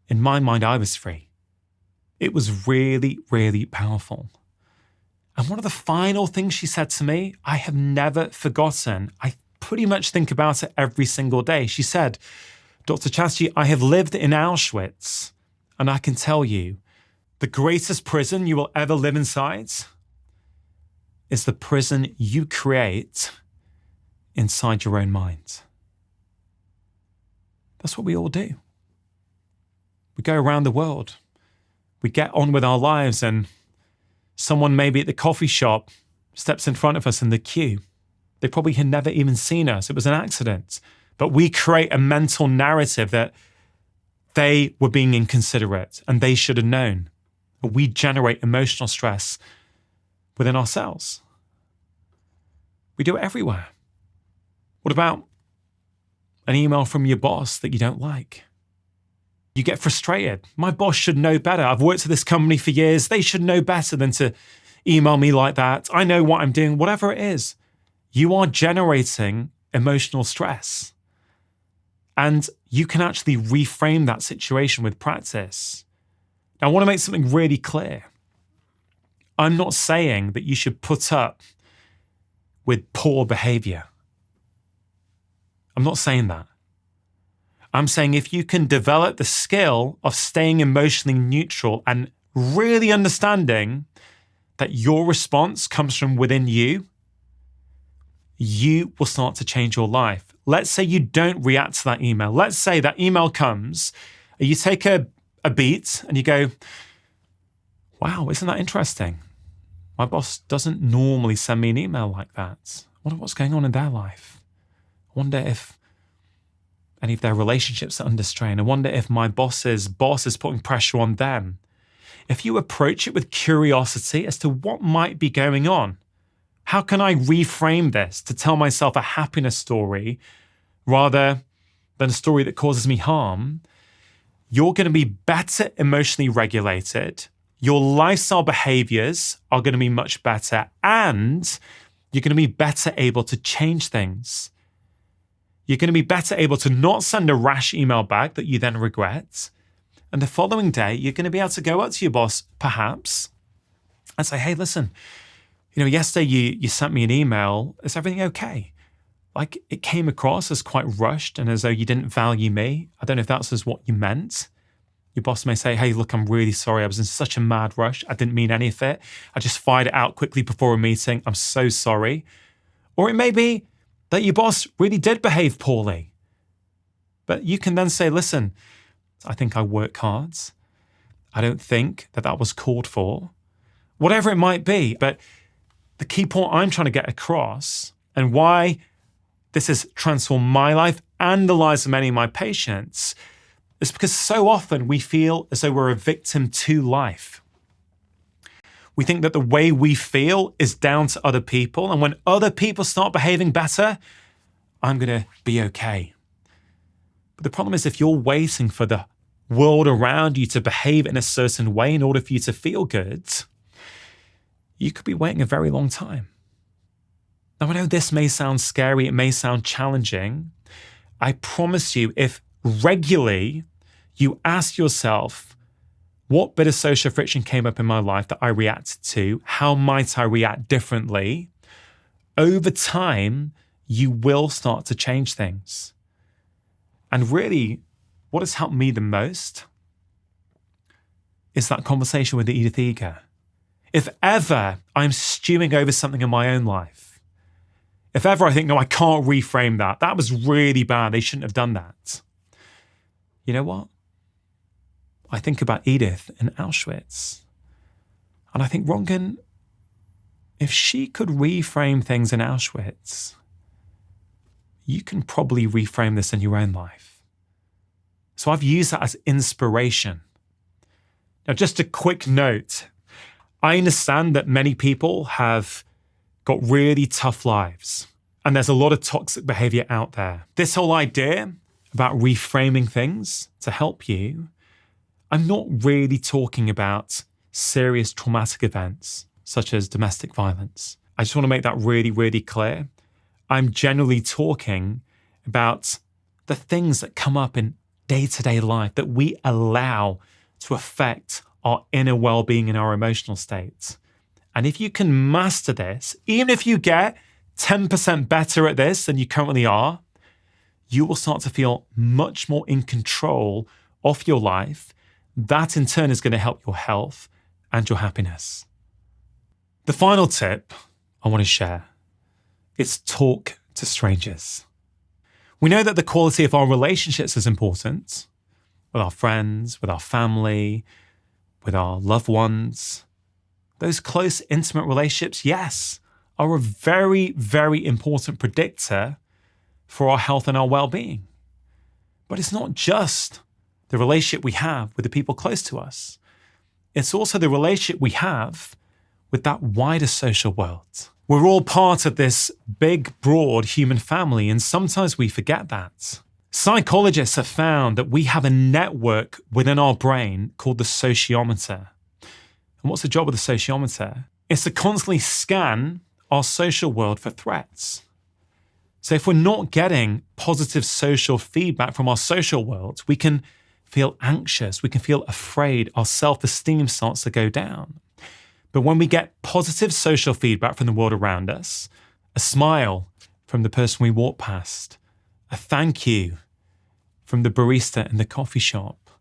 In my mind, I was free. It was really, really powerful. And one of the final things she said to me, I have never forgotten. I pretty much think about it every single day. She said, Dr. Chatterjee, I have lived in Auschwitz, and I can tell you, the greatest prison you will ever live inside is the prison you create inside your own mind. That's what we all do. We go around the world. We get on with our lives and someone maybe at the coffee shop steps in front of us in the queue. They probably had never even seen us. It was an accident. But we create a mental narrative that they were being inconsiderate and they should have known. We generate emotional stress within ourselves. We do it everywhere. What about an email from your boss that you don't like? You get frustrated. My boss should know better. I've worked at this company for years. They should know better than to email me like that. I know what I'm doing, whatever it is. You are generating emotional stress. And you can actually reframe that situation with practice. Now, I want to make something really clear. I'm not saying that you should put up with poor behavior. I'm not saying that. I'm saying if you can develop the skill of staying emotionally neutral and really understanding that your response comes from within you, you will start to change your life. Let's say you don't react to that email. Let's say that email comes, you take a beat and you go, wow, isn't that interesting? My boss doesn't normally send me an email like that. I wonder what's going on in their life. I wonder if any of their relationships are under strain. I wonder if my boss's boss is putting pressure on them. If you approach it with curiosity as to what might be going on, how can I reframe this to tell myself a happiness story rather than a story that causes me harm? You're going to be better emotionally regulated. Your lifestyle behaviors are going to be much better, and you're going to be better able to change things. You're going to be better able to not send a rash email back that you then regret. And the following day, you're going to be able to go up to your boss, perhaps, and say, hey, listen, yesterday you sent me an email. Is everything okay? Like, it came across as quite rushed and as though you didn't value me. I don't know if that's just what you meant. Your boss may say, hey, look, I'm really sorry. I was in such a mad rush. I didn't mean any of it. I just fired it out quickly before a meeting. I'm so sorry. Or it may be that your boss really did behave poorly. But you can then say, listen, I think I work hard. I don't think that was called for. Whatever it might be. But the key point I'm trying to get across, and why this has transformed my life and the lives of many of my patients, It's because so often we feel as though we're a victim to life. We think that the way we feel is down to other people, and when other people start behaving better, I'm going to be okay. But the problem is if you're waiting for the world around you to behave in a certain way in order for you to feel good, you could be waiting a very long time. Now, I know this may sound scary, it may sound challenging. I promise you, if regularly you ask yourself, what bit of social friction came up in my life that I reacted to? How might I react differently? Over time, you will start to change things. And really, what has helped me the most is that conversation with the Edith Eger. If ever I'm stewing over something in my own life, if ever I think, no, I can't reframe that, that was really bad, they shouldn't have done that. You know what? I think about Edith in Auschwitz, and I think, Rangan, if she could reframe things in Auschwitz, you can probably reframe this in your own life. So I've used that as inspiration. Now, just a quick note. I understand that many people have got really tough lives, and there's a lot of toxic behavior out there. This whole idea about reframing things to help you, I'm not really talking about serious traumatic events such as domestic violence. I just want to make that really, really clear. I'm generally talking about the things that come up in day-to-day life that we allow to affect our inner well-being and our emotional states. And if you can master this, even if you get 10% better at this than you currently are, you will start to feel much more in control of your life. That in turn is going to help your health and your happiness. The final tip I want to share is talk to strangers. We know that the quality of our relationships is important with our friends, with our family, with our loved ones. Those close, intimate relationships, yes, are a very, very important predictor for our health and our well-being. But it's not just the relationship we have with the people close to us. It's also the relationship we have with that wider social world. We're all part of this big, broad human family, and sometimes we forget that. Psychologists have found that we have a network within our brain called the sociometer. And what's the job of the sociometer? It's to constantly scan our social world for threats. So if we're not getting positive social feedback from our social world, we can feel anxious, we can feel afraid, our self-esteem starts to go down. But when we get positive social feedback from the world around us, a smile from the person we walk past, a thank you from the barista in the coffee shop,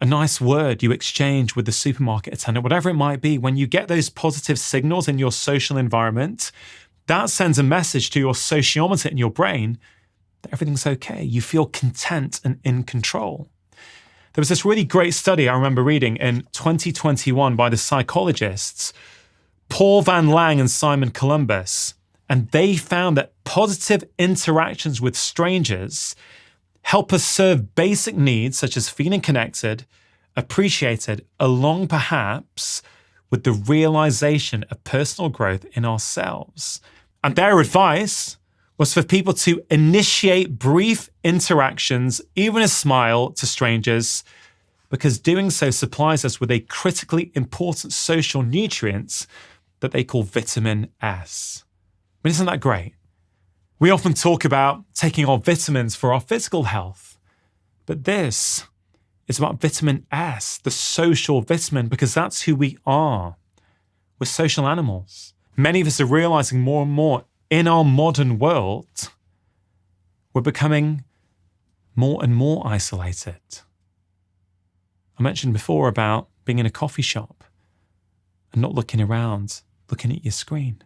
a nice word you exchange with the supermarket attendant, whatever it might be, when you get those positive signals in your social environment, that sends a message to your sociometer in your brain that everything's okay. You feel content and in control. There was this really great study I remember reading in 2021 by the psychologists Paul Van Lang and Simon Columbus, and they found that positive interactions with strangers help us serve basic needs such as feeling connected, appreciated, along perhaps with the realization of personal growth in ourselves. And their advice was for people to initiate brief interactions, even a smile, to strangers, because doing so supplies us with a critically important social nutrient that they call vitamin S. I mean, isn't that great? We often talk about taking our vitamins for our physical health, but this is about vitamin S, the social vitamin, because that's who we are. We're social animals. Many of us are realizing more and more in our modern world, we're becoming more and more isolated. I mentioned before about being in a coffee shop and not looking around, looking at your screen.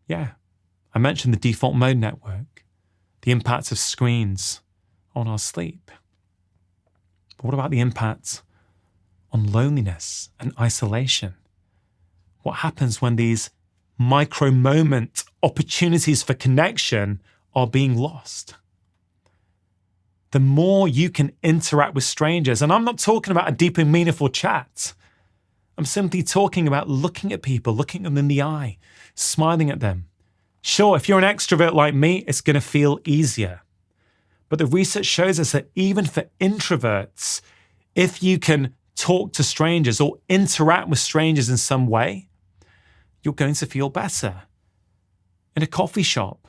Yeah, I mentioned the default mode network, the impact of screens on our sleep. But what about the impact on loneliness and isolation? What happens when these micro-moment opportunities for connection are being lost? the more you can interact with strangers. And I'm not talking about a deep and meaningful chat. I'm simply talking about looking at people, looking them in the eye, smiling at them. Sure, if you're an extrovert like me, it's going to feel easier. But the research shows us that even for introverts, if you can talk to strangers or interact with strangers in some way, you're going to feel better. In a coffee shop,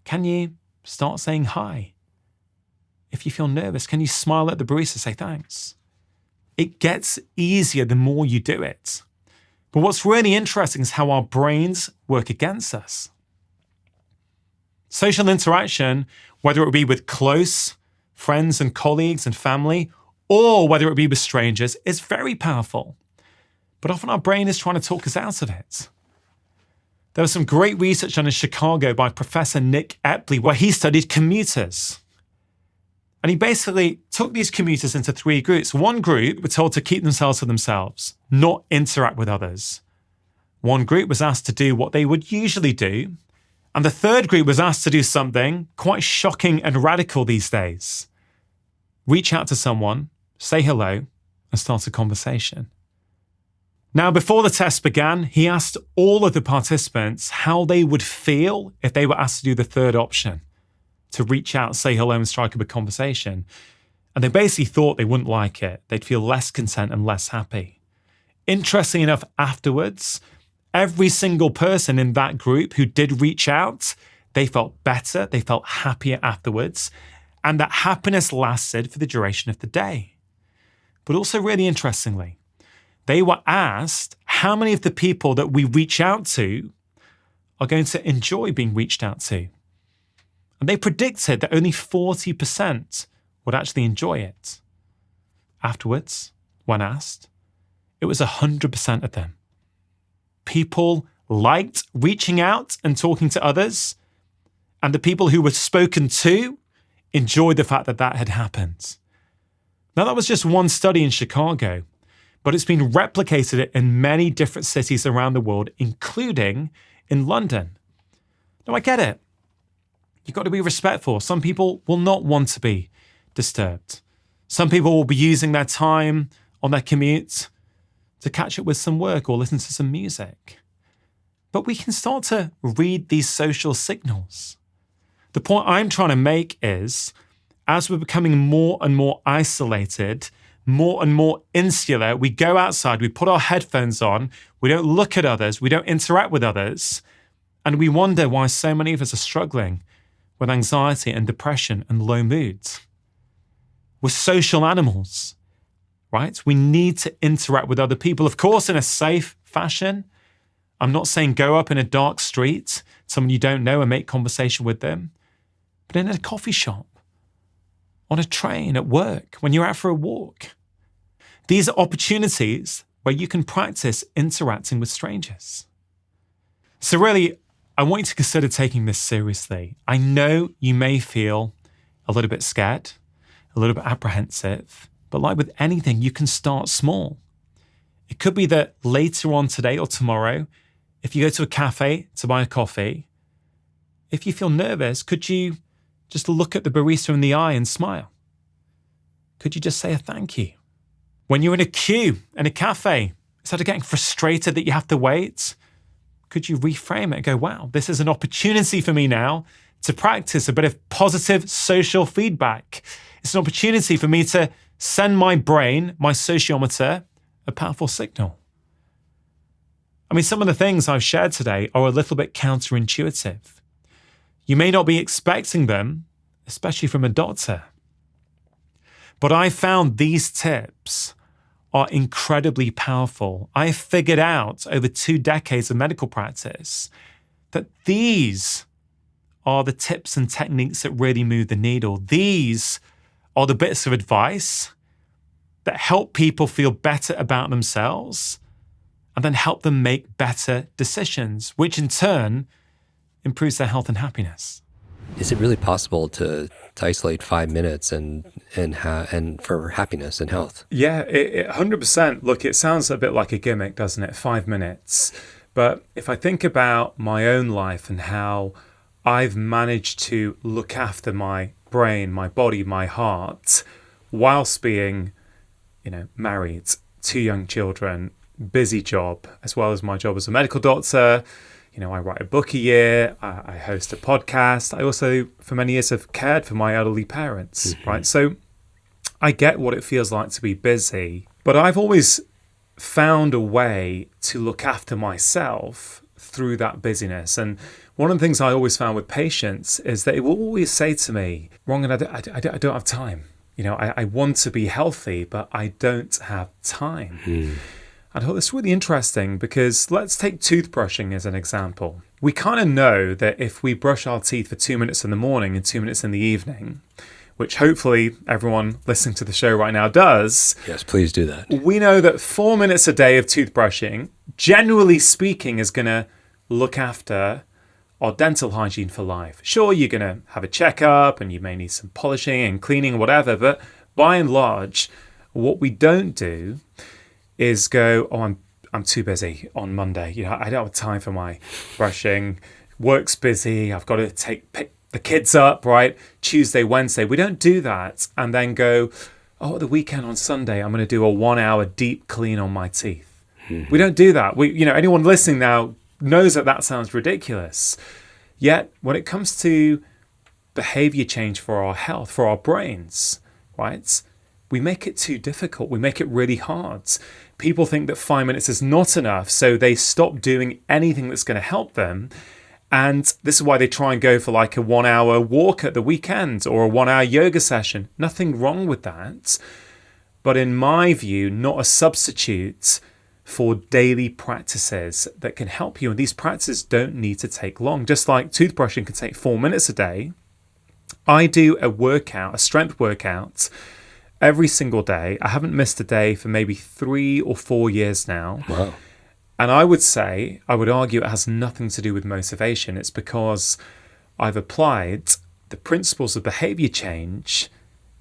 can you start saying hi? If you feel nervous, can you smile at the barista, say thanks? It gets easier the more you do it. But what's really interesting is how our brains work against us. Social interaction, whether it be with close friends and colleagues and family, or whether it be with strangers, is very powerful. But often our brain is trying to talk us out of it. There was some great research done in Chicago by Professor Nick Epley, where he studied commuters. And he basically took these commuters into 3 groups. One group were told to keep themselves to themselves, not interact with others. One group was asked to do what they would usually do. And the third group was asked to do something quite shocking and radical these days. Reach out to someone, say hello, and start a conversation. Now, before the test began, he asked all of the participants how they would feel if they were asked to do the third option, to reach out, say hello, and strike up a conversation. And they basically thought they wouldn't like it. They'd feel less content and less happy. Interestingly enough, afterwards, every single person in that group who did reach out, they felt better, they felt happier afterwards, and that happiness lasted for the duration of the day. But also really interestingly, they were asked how many of the people that we reach out to are going to enjoy being reached out to. And they predicted that only 40% would actually enjoy it. Afterwards, when asked, it was 100% of them. People liked reaching out and talking to others, and the people who were spoken to enjoyed the fact that that had happened. Now, that was just one study in Chicago, but it's been replicated in many different cities around the world, including in London. Now, I get it. You've got to be respectful. Some people will not want to be disturbed. Some people will be using their time on their commute to catch up with some work or listen to some music. But we can start to read these social signals. The point I'm trying to make is, as we're becoming more and more isolated, more and more insular, we go outside, we put our headphones on, we don't look at others, we don't interact with others, and we wonder why so many of us are struggling with anxiety and depression and low moods. We're social animals, right? We need to interact with other people, of course, in a safe fashion. I'm not saying go up in a dark street, someone you don't know, and make conversation with them, but in a coffee shop, on a train, at work, when you're out for a walk. These are opportunities where you can practice interacting with strangers. So really, I want you to consider taking this seriously. I know you may feel a little bit scared, a little bit apprehensive, but like with anything, you can start small. It could be that later on today or tomorrow, if you go to a cafe to buy a coffee, if you feel nervous, could you just look at the barista in the eye and smile? Could you just say a thank you? When you're in a queue in a cafe, instead of getting frustrated that you have to wait, could you reframe it and go, wow, this is an opportunity for me now to practice a bit of positive social feedback. It's an opportunity for me to send my brain, my sociometer, a powerful signal. I mean, some of the things I've shared today are a little bit counterintuitive. You may not be expecting them, especially from a doctor. But I found these tips are incredibly powerful. I figured out over 2 decades of medical practice that these are the tips and techniques that really move the needle. These are the bits of advice that help people feel better about themselves and then help them make better decisions, which in turn improves their health and happiness. Is it really possible to isolate 5 minutes and for happiness and health? Yeah, 100%. Look, it sounds a bit like a gimmick, doesn't it? 5 minutes. But if I think about my own life and how I've managed to look after my brain, my body, my heart, whilst being, married, 2 young children, busy job, as well as my job as a medical doctor. I write a book a year. I host a podcast. I also, for many years, have cared for my elderly parents, right? So I get what it feels like to be busy, but I've always found a way to look after myself through that busyness. And one of the things I always found with patients is that it will always say to me, Rangan, I don't have time. I want to be healthy, but I don't have time. I thought this really interesting because let's take toothbrushing as an example. We kind of know that if we brush our teeth for 2 minutes in the morning and 2 minutes in the evening, which hopefully everyone listening to the show right now does. Yes, please do that. We know that 4 minutes a day of toothbrushing, generally speaking, is going to look after our dental hygiene for life. Sure, you're going to have a checkup and you may need some polishing and cleaning, whatever, but by and large, what we don't do is go, I'm too busy on Monday. I don't have time for my brushing. Work's busy. I've got to pick the kids up, right? Tuesday, Wednesday. We don't do that and then go, the weekend on Sunday, I'm going to do a 1 hour deep clean on my teeth. We don't do that. Anyone listening now knows that sounds ridiculous. Yet when it comes to behavior change for our health, for our brains, right? We make it too difficult. We make it really hard. People think that 5 minutes is not enough, so they stop doing anything that's going to help them. And this is why they try and go for like a 1 hour walk at the weekend or a 1 hour yoga session. Nothing wrong with that. But in my view, not a substitute for daily practices that can help you. And these practices don't need to take long. Just like toothbrushing can take 4 minutes a day, I do a strength workout, every single day. I haven't missed a day for maybe 3 or 4 years now. Wow. And I would argue it has nothing to do with motivation. It's because I've applied the principles of behavior change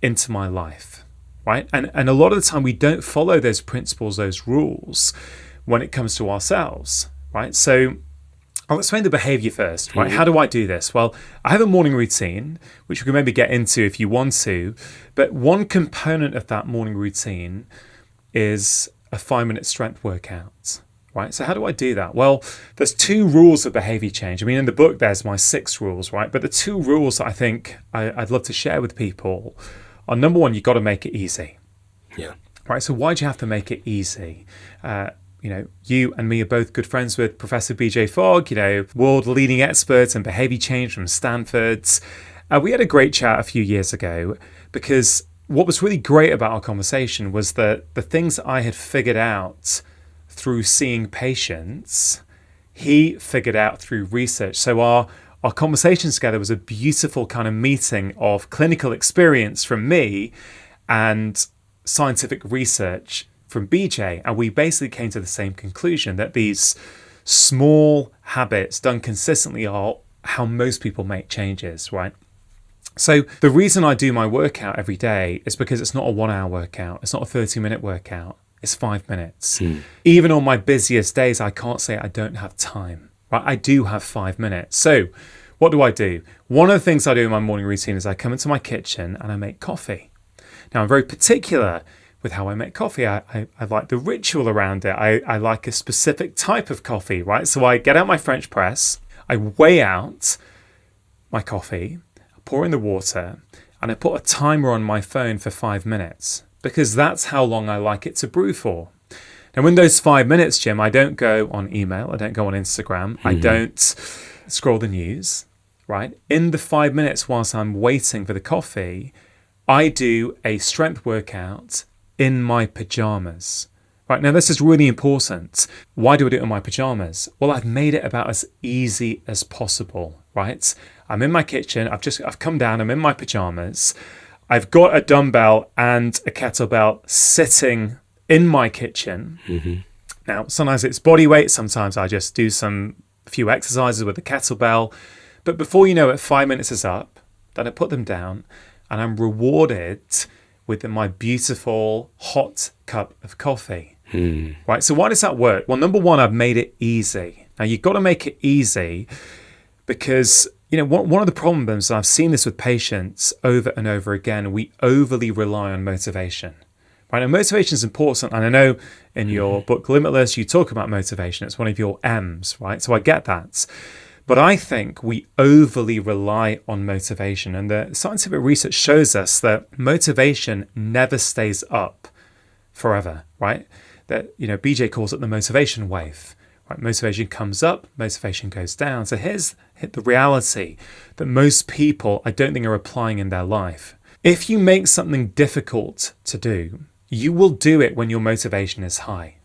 into my life, right? And a lot of the time we don't follow those principles, those rules when it comes to ourselves, right? So I'll explain the behavior first, right? How do I do this? Well, I have a morning routine, which we can maybe get into if you want to. But one component of that morning routine is a 5-minute strength workout, right? So how do I do that? Well, there's 2 rules of behavior change. I mean, in the book, there's my 6 rules, right? But the 2 rules that I think I'd love to share with people are, number 1, you've got to make it easy. Yeah. Right. So why do you have to make it easy? You and me are both good friends with Professor BJ Fogg, world leading expert in behavior change from Stanford. We had a great chat a few years ago because what was really great about our conversation was that the things that I had figured out through seeing patients, he figured out through research. So our conversation together was a beautiful kind of meeting of clinical experience from me and scientific research from BJ, and we basically came to the same conclusion that these small habits done consistently are how most people make changes, right? So the reason I do my workout every day is because it's not a 1 hour workout. It's not a 30-minute workout. It's 5 minutes. Even on my busiest days, I can't say I don't have time, right? I do have 5 minutes. So what do? One of the things I do in my morning routine is I come into my kitchen and I make coffee. Now, I'm very particular with how I make coffee. I like the ritual around it. I like a specific type of coffee, right? So I get out my French press, I weigh out my coffee, I pour in the water, and I put a timer on my phone for 5 minutes because that's how long I like it to brew for. Now, in those 5 minutes, Jim, I don't go on email, I don't go on Instagram, I don't scroll the news, right? In the 5 minutes whilst I'm waiting for the coffee, I do a strength workout in my pajamas. Right, now this is really important. Why do I do it in my pajamas? Well, I've made it about as easy as possible, right? I'm in my kitchen, I've come down, I'm in my pajamas. I've got a dumbbell and a kettlebell sitting in my kitchen. Now, sometimes it's body weight, sometimes I just do a few exercises with the kettlebell. But before you know it, 5 minutes is up, then I put them down and I'm rewarded with my beautiful hot cup of coffee. Right, so why does that work? Well, number 1, I've made it easy. Now, you've got to make it easy because one of the problems, and I've seen this with patients over and over again, we overly rely on motivation. Right? And motivation is important. And I know in your book, Limitless, you talk about motivation. It's one of your M's, right? So I get that. But I think we overly rely on motivation. And the scientific research shows us that motivation never stays up forever, right? That, BJ calls it the motivation wave. Right? Motivation comes up, motivation goes down. So here's the reality that most people, I don't think, are applying in their life. If you make something difficult to do, you will do it when your motivation is high.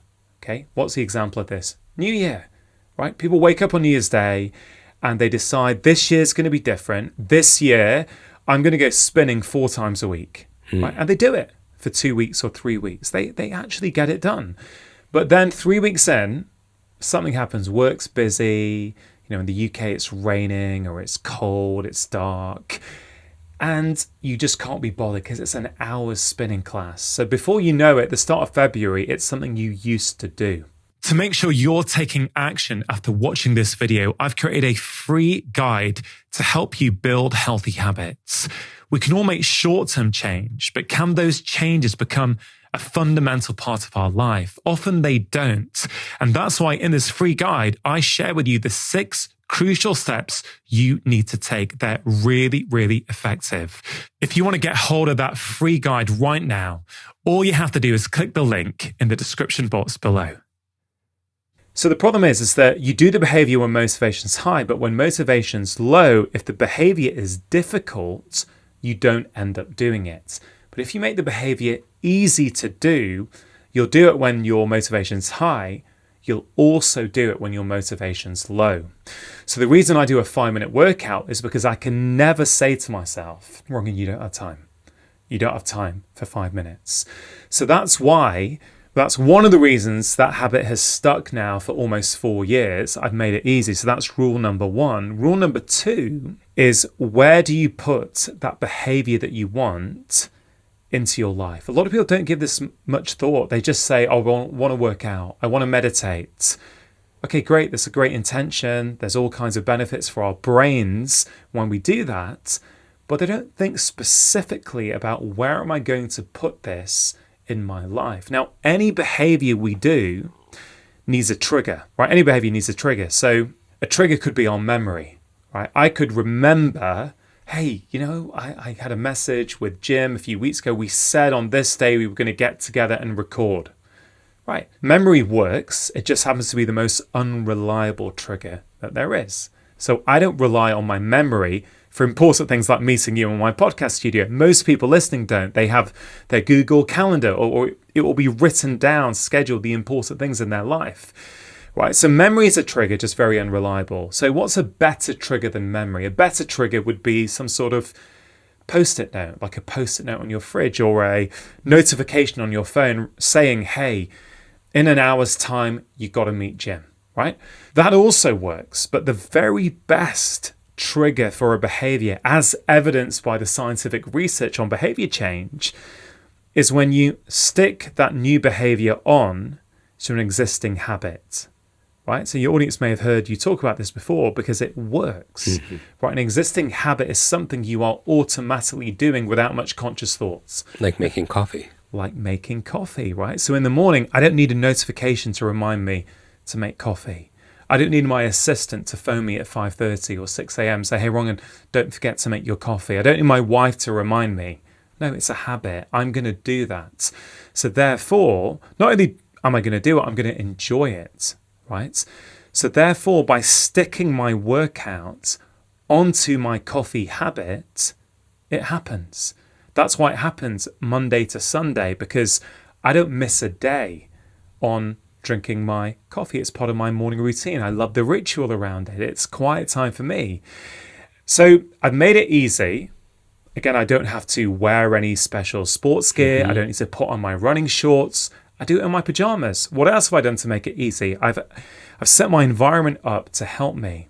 Okay? What's the example of this? New Year, right? People wake up on New Year's Day and they decide this year's going to be different. This year, I'm going to go spinning 4 times a week. Right? And they do it for 2 weeks or 3 weeks. They actually get it done. But then 3 weeks in, something happens. Work's busy. In the UK, it's raining or it's cold, it's dark. And you just can't be bothered because it's an hour's spinning class. So before you know it, the start of February, it's something you used to do. To make sure you're taking action after watching this video, I've created a free guide to help you build healthy habits. We can all make short-term change, but can those changes become a fundamental part of our life? Often they don't. And that's why in this free guide, I share with you the 6 crucial steps you need to take. They're really, really effective. If you want to get hold of that free guide right now, all you have to do is click the link in the description box below. So the problem is that you do the behavior when motivation's high, but when motivation's low, if the behavior is difficult, you don't end up doing it. But if you make the behavior easy to do, you'll do it when your motivation's high. You'll also do it when your motivation's low. So the reason I do a 5-minute workout is because I can never say to myself, Rangan, you don't have time. You don't have time for 5 minutes. So that's one of the reasons that habit has stuck now for almost 4 years. I've made it easy. So that's rule number 1. Rule number 2 is, where do you put that behavior that you want into your life? A lot of people don't give this much thought. They just say, I want to work out. I want to meditate. Okay, great. That's a great intention. There's all kinds of benefits for our brains when we do that. But they don't think specifically about, where am I going to put this in my life? Now, any behavior we do needs a trigger, right? Any behavior needs a trigger. So a trigger could be our memory, right? I could remember, hey, I had a message with Jim a few weeks ago. We said on this day we were going to get together and record. Right. Memory works. It just happens to be the most unreliable trigger that there is. So I don't rely on my memory for important things like meeting you in my podcast studio. Most people listening don't. They have their Google Calendar, or it will be written down, scheduled, the important things in their life. Right, so memory is a trigger, just very unreliable. So what's a better trigger than memory? A better trigger would be some sort of post-it note, like a post-it note on your fridge, or a notification on your phone saying, hey, in an hour's time, you got to meet Jim, right? That also works, but the very best trigger for a behavior, as evidenced by the scientific research on behavior change, is when you stick that new behavior on to an existing habit. Right? So your audience may have heard you talk about this before because it works. Mm-hmm. Right? An existing habit is something you are automatically doing without much conscious thoughts. Like making coffee. Like making coffee, right? So in the morning, I don't need a notification to remind me to make coffee. I don't need my assistant to phone me at 5:30 or 6 a.m. say, hey, Rangan, don't forget to make your coffee. I don't need my wife to remind me. No, it's a habit. I'm going to do that. So therefore, not only am I going to do it, I'm going to enjoy it. Right? So therefore, by sticking my workout onto my coffee habit, it happens. That's why it happens Monday to Sunday, because I don't miss a day on drinking my coffee. It's part of my morning routine. I love the ritual around it. It's quiet time for me. So I've made it easy. Again, I don't have to wear any special sports gear. Mm-hmm. I don't need to put on my running shorts. I do it in my pajamas. What else have I done to make it easy? I've set my environment up to help me.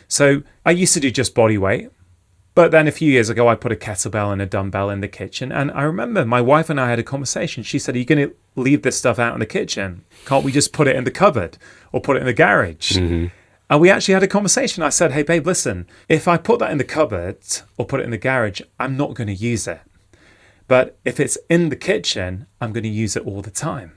So I used to do just body weight, but then a few years ago, I put a kettlebell and a dumbbell in the kitchen. And I remember my wife and I had a conversation. She said, are you going to leave this stuff out in the kitchen? Can't we just put it in the cupboard or put it in the garage? Mm-hmm. And we actually had a conversation. I said, hey, babe, listen, if I put that in the cupboard or put it in the garage, I'm not going to use it. But if it's in the kitchen, I'm going to use it all the time.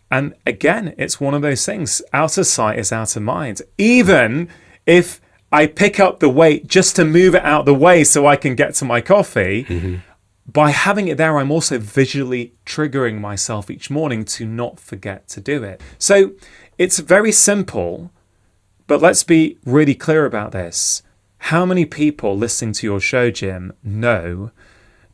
And again, it's one of those things. Out of sight is out of mind. Even if I pick up the weight just to move it out the way so I can get to my coffee, by having it there, I'm also visually triggering myself each morning to not forget to do it. So it's very simple, but let's be really clear about this. How many people listening to your show, Jim, know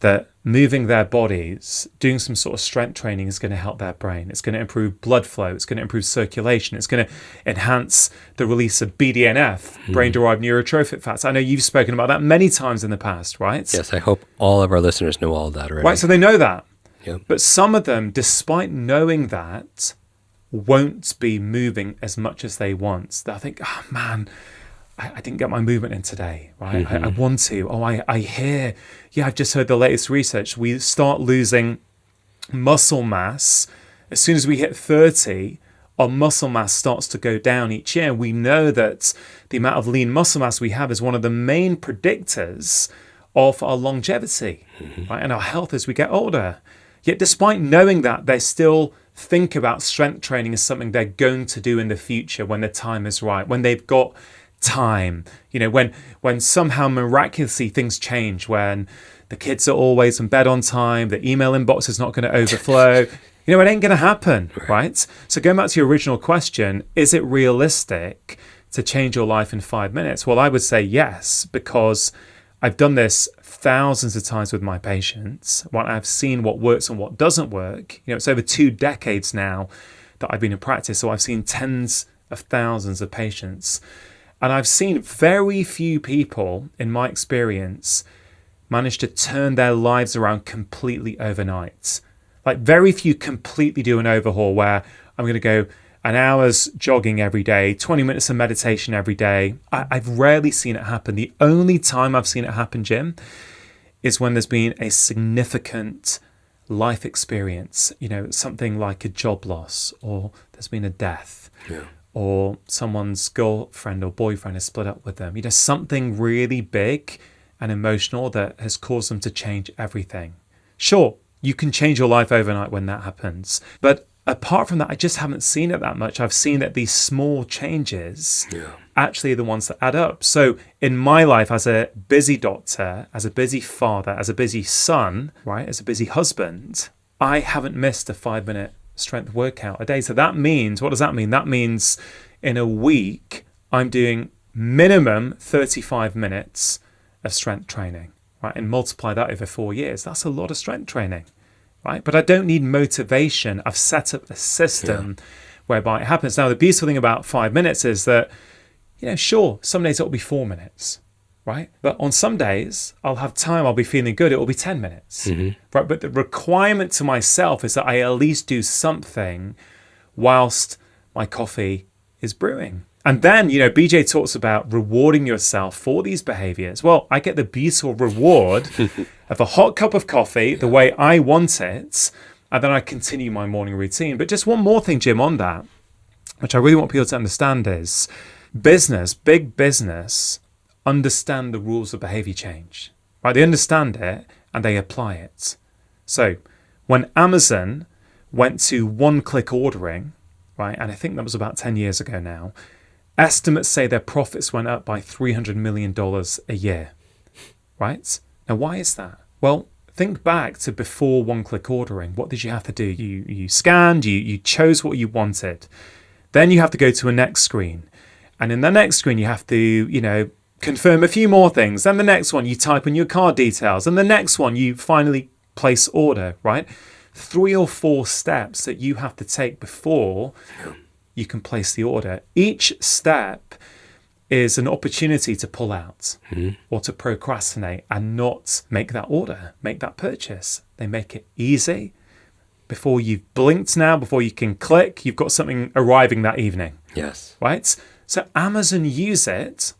that moving their bodies, doing some sort of strength training is going to help their brain? It's going to improve blood flow. It's going to improve circulation. It's going to enhance the release of BDNF, brain-derived neurotrophic factor. I know you've spoken about that many times in the past, right? Yes, I hope all of our listeners know all of that already. Right, so they know that. Yep. But some of them, despite knowing that, won't be moving as much as they want. They'll think, oh man, I didn't get my movement in today, right? I want to. Oh, I hear, I've just heard the latest research. We start losing muscle mass. As soon as we hit 30, our muscle mass starts to go down each year. We know that the amount of lean muscle mass we have is one of the main predictors of our longevity, right? And our health as we get older. Yet despite knowing that, they still think about strength training as something they're going to do in the future when the time is right, when they've got time, when somehow miraculously things change, when the kids are always in bed on time, the email inbox is not going to overflow. It ain't going to happen, right? So going back to your original question, is it realistic to change your life in 5 minutes? Well, I would say yes, because I've done this thousands of times with my patients. I've seen what works and what doesn't work. It's over 2 decades now that I've been in practice, so I've seen tens of thousands of patients. And I've seen very few people, in my experience, manage to turn their lives around completely overnight. Like very few completely do an overhaul where I'm going to go an hour's jogging every day, 20 minutes of meditation every day. I've rarely seen it happen. The only time I've seen it happen, Jim, is when there's been a significant life experience, something like a job loss, or there's been a death. Yeah. Or someone's girlfriend or boyfriend has split up with them. Something really big and emotional that has caused them to change everything. Sure, you can change your life overnight when that happens. But apart from that, I just haven't seen it that much. I've seen that these small changes actually are the ones that add up. So in my life as a busy doctor, as a busy father, as a busy son, right, as a busy husband, I haven't missed a 5-minute strength workout a day. So that means, what does that mean? That means in a week, I'm doing minimum 35 minutes of strength training, right? And multiply that over 4 years. That's a lot of strength training, right? But I don't need motivation. I've set up a system whereby it happens. Now, the beautiful thing about 5 minutes is that, sure, some days it'll be 4 minutes, right? But on some days, I'll have time, I'll be feeling good, it will be 10 minutes, right? But the requirement to myself is that I at least do something whilst my coffee is brewing. And then, BJ talks about rewarding yourself for these behaviors. Well, I get the beautiful reward of a hot cup of coffee the way I want it, and then I continue my morning routine. But just one more thing, Jim, on that, which I really want people to understand is business, big business, understand the rules of behavior change, right? They understand it and they apply it. So when Amazon went to one-click ordering, right, and I think that was about 10 years ago now, estimates say their profits went up by $300 million a year, right? Now, why is that? Well, think back to before one-click ordering. What did you have to do? You scanned, you chose what you wanted. Then you have to go to a next screen. And in the next screen, you have to, confirm a few more things. Then the next one, you type in your card details. And the next one, you finally place order, right? 3 or 4 steps that you have to take before you can place the order. Each step is an opportunity to pull out or to procrastinate and not make that order, make that purchase. They make it easy. Before you've blinked now, before you can click, you've got something arriving that evening. Yes. Right? So Amazon use it.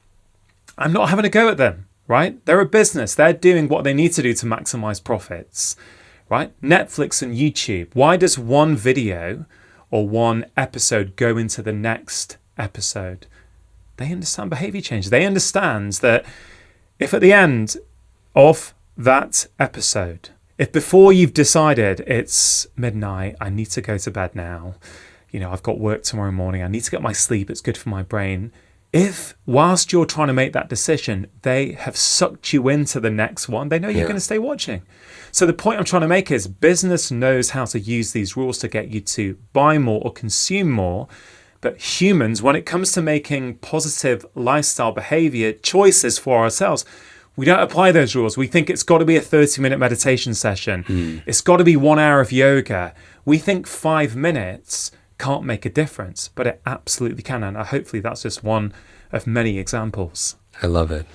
I'm not having a go at them, right? They're a business. They're doing what they need to do to maximize profits, right? Netflix and YouTube. Why does one video or one episode go into the next episode? They understand behavior change. They understand that if at the end of that episode, if before you've decided it's midnight, I need to go to bed now, I've got work tomorrow morning, I need to get my sleep, it's good for my brain. If whilst you're trying to make that decision, they have sucked you into the next one, they know you're going to stay watching. So the point I'm trying to make is business knows how to use these rules to get you to buy more or consume more. But humans, when it comes to making positive lifestyle behavior choices for ourselves, we don't apply those rules. We think it's got to be a 30-minute meditation session. It's got to be 1 hour of yoga. We think 5 minutes can't make a difference, but it absolutely can. And hopefully that's just one of many examples. I love it.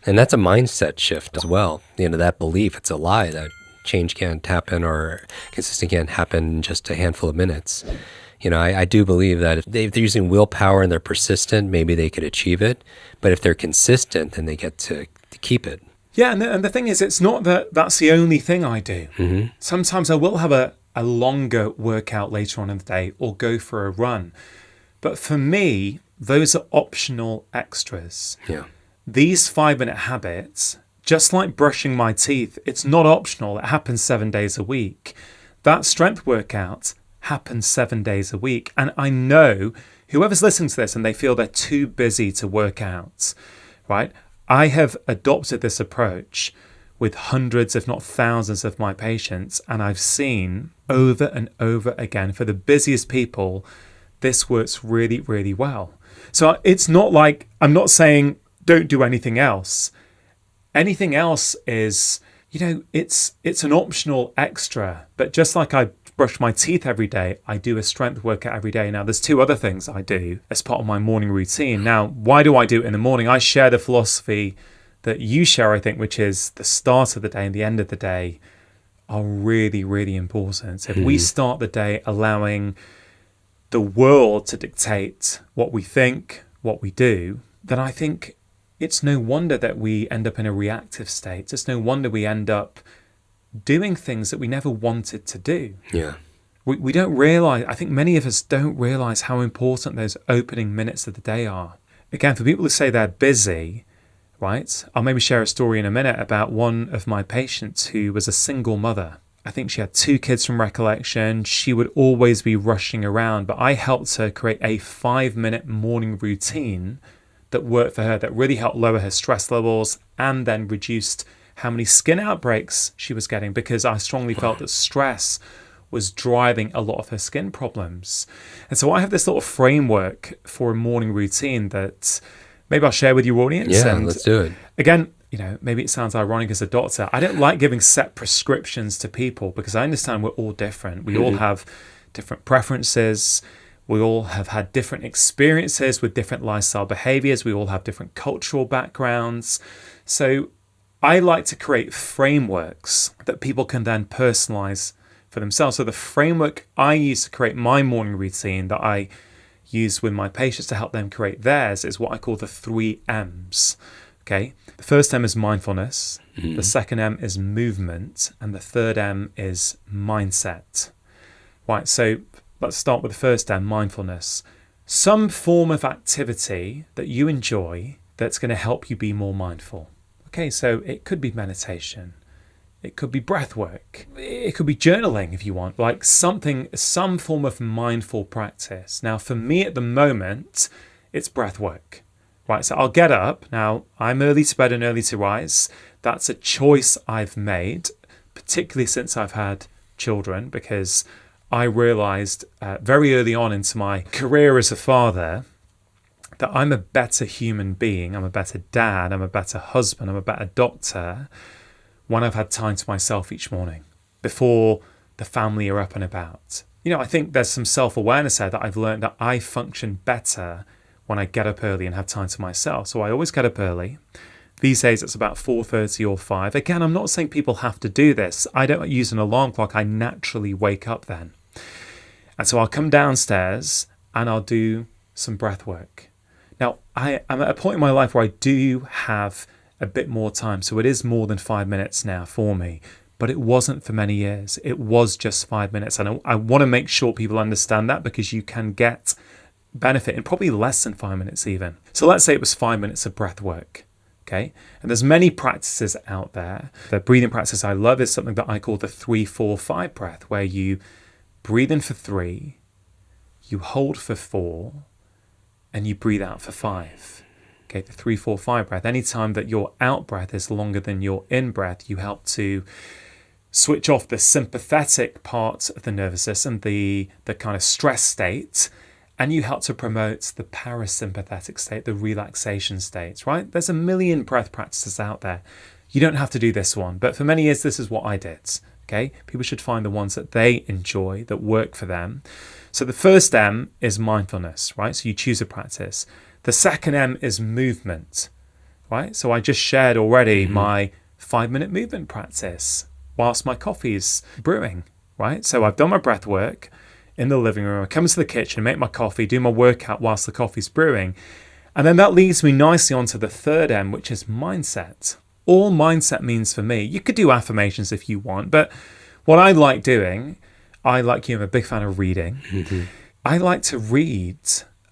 And that's a mindset shift as well. That belief, it's a lie that change can't happen or consistency can't happen in just a handful of minutes. I do believe that if they're using willpower and they're persistent, maybe they could achieve it. But if they're consistent, then they get to keep it. Yeah, and the thing is, it's not that that's the only thing I do. Mm-hmm. Sometimes I will have a longer workout later on in the day or go for a run. But for me, those are optional extras. Yeah. These 5-minute habits, just like brushing my teeth, it's not optional. It happens 7 days a week. That strength workout happens 7 days a week. And I know whoever's listening to this and they feel they're too busy to work out, right? I have adopted this approach with hundreds, if not thousands of my patients. And I've seen over and over again, for the busiest people, this works really, really well. So it's not like, I'm not saying don't do anything else. Anything else is, it's an optional extra. But just like I brush my teeth every day, I do a strength workout every day. Now, there's 2 other things I do as part of my morning routine. Now, why do I do it in the morning? I share the philosophy that you share, I think, which is the start of the day and the end of the day are really, really important. If we start the day allowing the world to dictate what we think, what we do, then I think it's no wonder that we end up in a reactive state. It's no wonder we end up doing things that we never wanted to do. Yeah. We don't realize, I think many of us don't realize how important those opening minutes of the day are. Again, for people who say they're busy, right? I'll maybe share a story in a minute about one of my patients who was a single mother. I think she had 2 kids from recollection. She would always be rushing around, but I helped her create a 5-minute morning routine that worked for her, that really helped lower her stress levels and then reduced how many skin outbreaks she was getting, because I strongly felt that stress was driving a lot of her skin problems. And so I have this little framework for a morning routine that maybe I'll share with your audience. Yeah, and let's do it. Again, maybe it sounds ironic as a doctor. I don't like giving set prescriptions to people because I understand we're all different. We all have different preferences. We all have had different experiences with different lifestyle behaviors. We all have different cultural backgrounds. So I like to create frameworks that people can then personalize for themselves. So the framework I use to create my morning routine that I use with my patients to help them create theirs is what I call the 3 M's. Okay. The first M is mindfulness. The second M is movement. And the third M is mindset. Right. So let's start with the first M, mindfulness. Some form of activity that you enjoy that's going to help you be more mindful. Okay, so it could be meditation. It could be breath work. It could be journaling if you want, like some form of mindful practice. Now, for me at the moment, it's breath work. Right, so I'll get up. Now, I'm early to bed and early to rise. That's a choice I've made, particularly since I've had children, because I realized very early on into my career as a father that I'm a better human being, I'm a better dad, I'm a better husband, I'm a better doctor when I've had time to myself each morning before the family are up and about. I think there's some self-awareness there that I've learned that I function better when I get up early and have time to myself. So I always get up early. These days it's about 4:30 or 5. Again, I'm not saying people have to do this. I don't use an alarm clock. I naturally wake up then. And so I'll come downstairs and I'll do some breath work. Now, I'm at a point in my life where I do have a bit more time. So it is more than 5 minutes now for me. But it wasn't for many years. It was just 5 minutes. And I want to make sure people understand that, because you can get benefit in probably less than 5 minutes even. So let's say it was 5 minutes of breath work. Okay. And there's many practices out there. The breathing practice I love is something that I call the 3-4-5 breath, where you breathe in for 3, you hold for 4, and you breathe out for 5. Okay, the 3-4-5 breath. Anytime that your out breath is longer than your in breath, you help to switch off the sympathetic part of the nervous system, the kind of stress state, and you help to promote the parasympathetic state, the relaxation state, right? There's a million breath practices out there. You don't have to do this one, but for many years, this is what I did, okay? People should find the ones that they enjoy, that work for them. So the first M is mindfulness, right? So you choose a practice. The second M is movement, right? So I just shared already my 5-minute movement practice whilst my coffee is brewing, right? So I've done my breath work in the living room. I come into the kitchen, make my coffee, do my workout whilst the coffee's brewing. And then that leads me nicely onto the third M, which is mindset. All mindset means for me, you could do affirmations if you want, but what I like doing, I, like you, am a big fan of reading. I like to read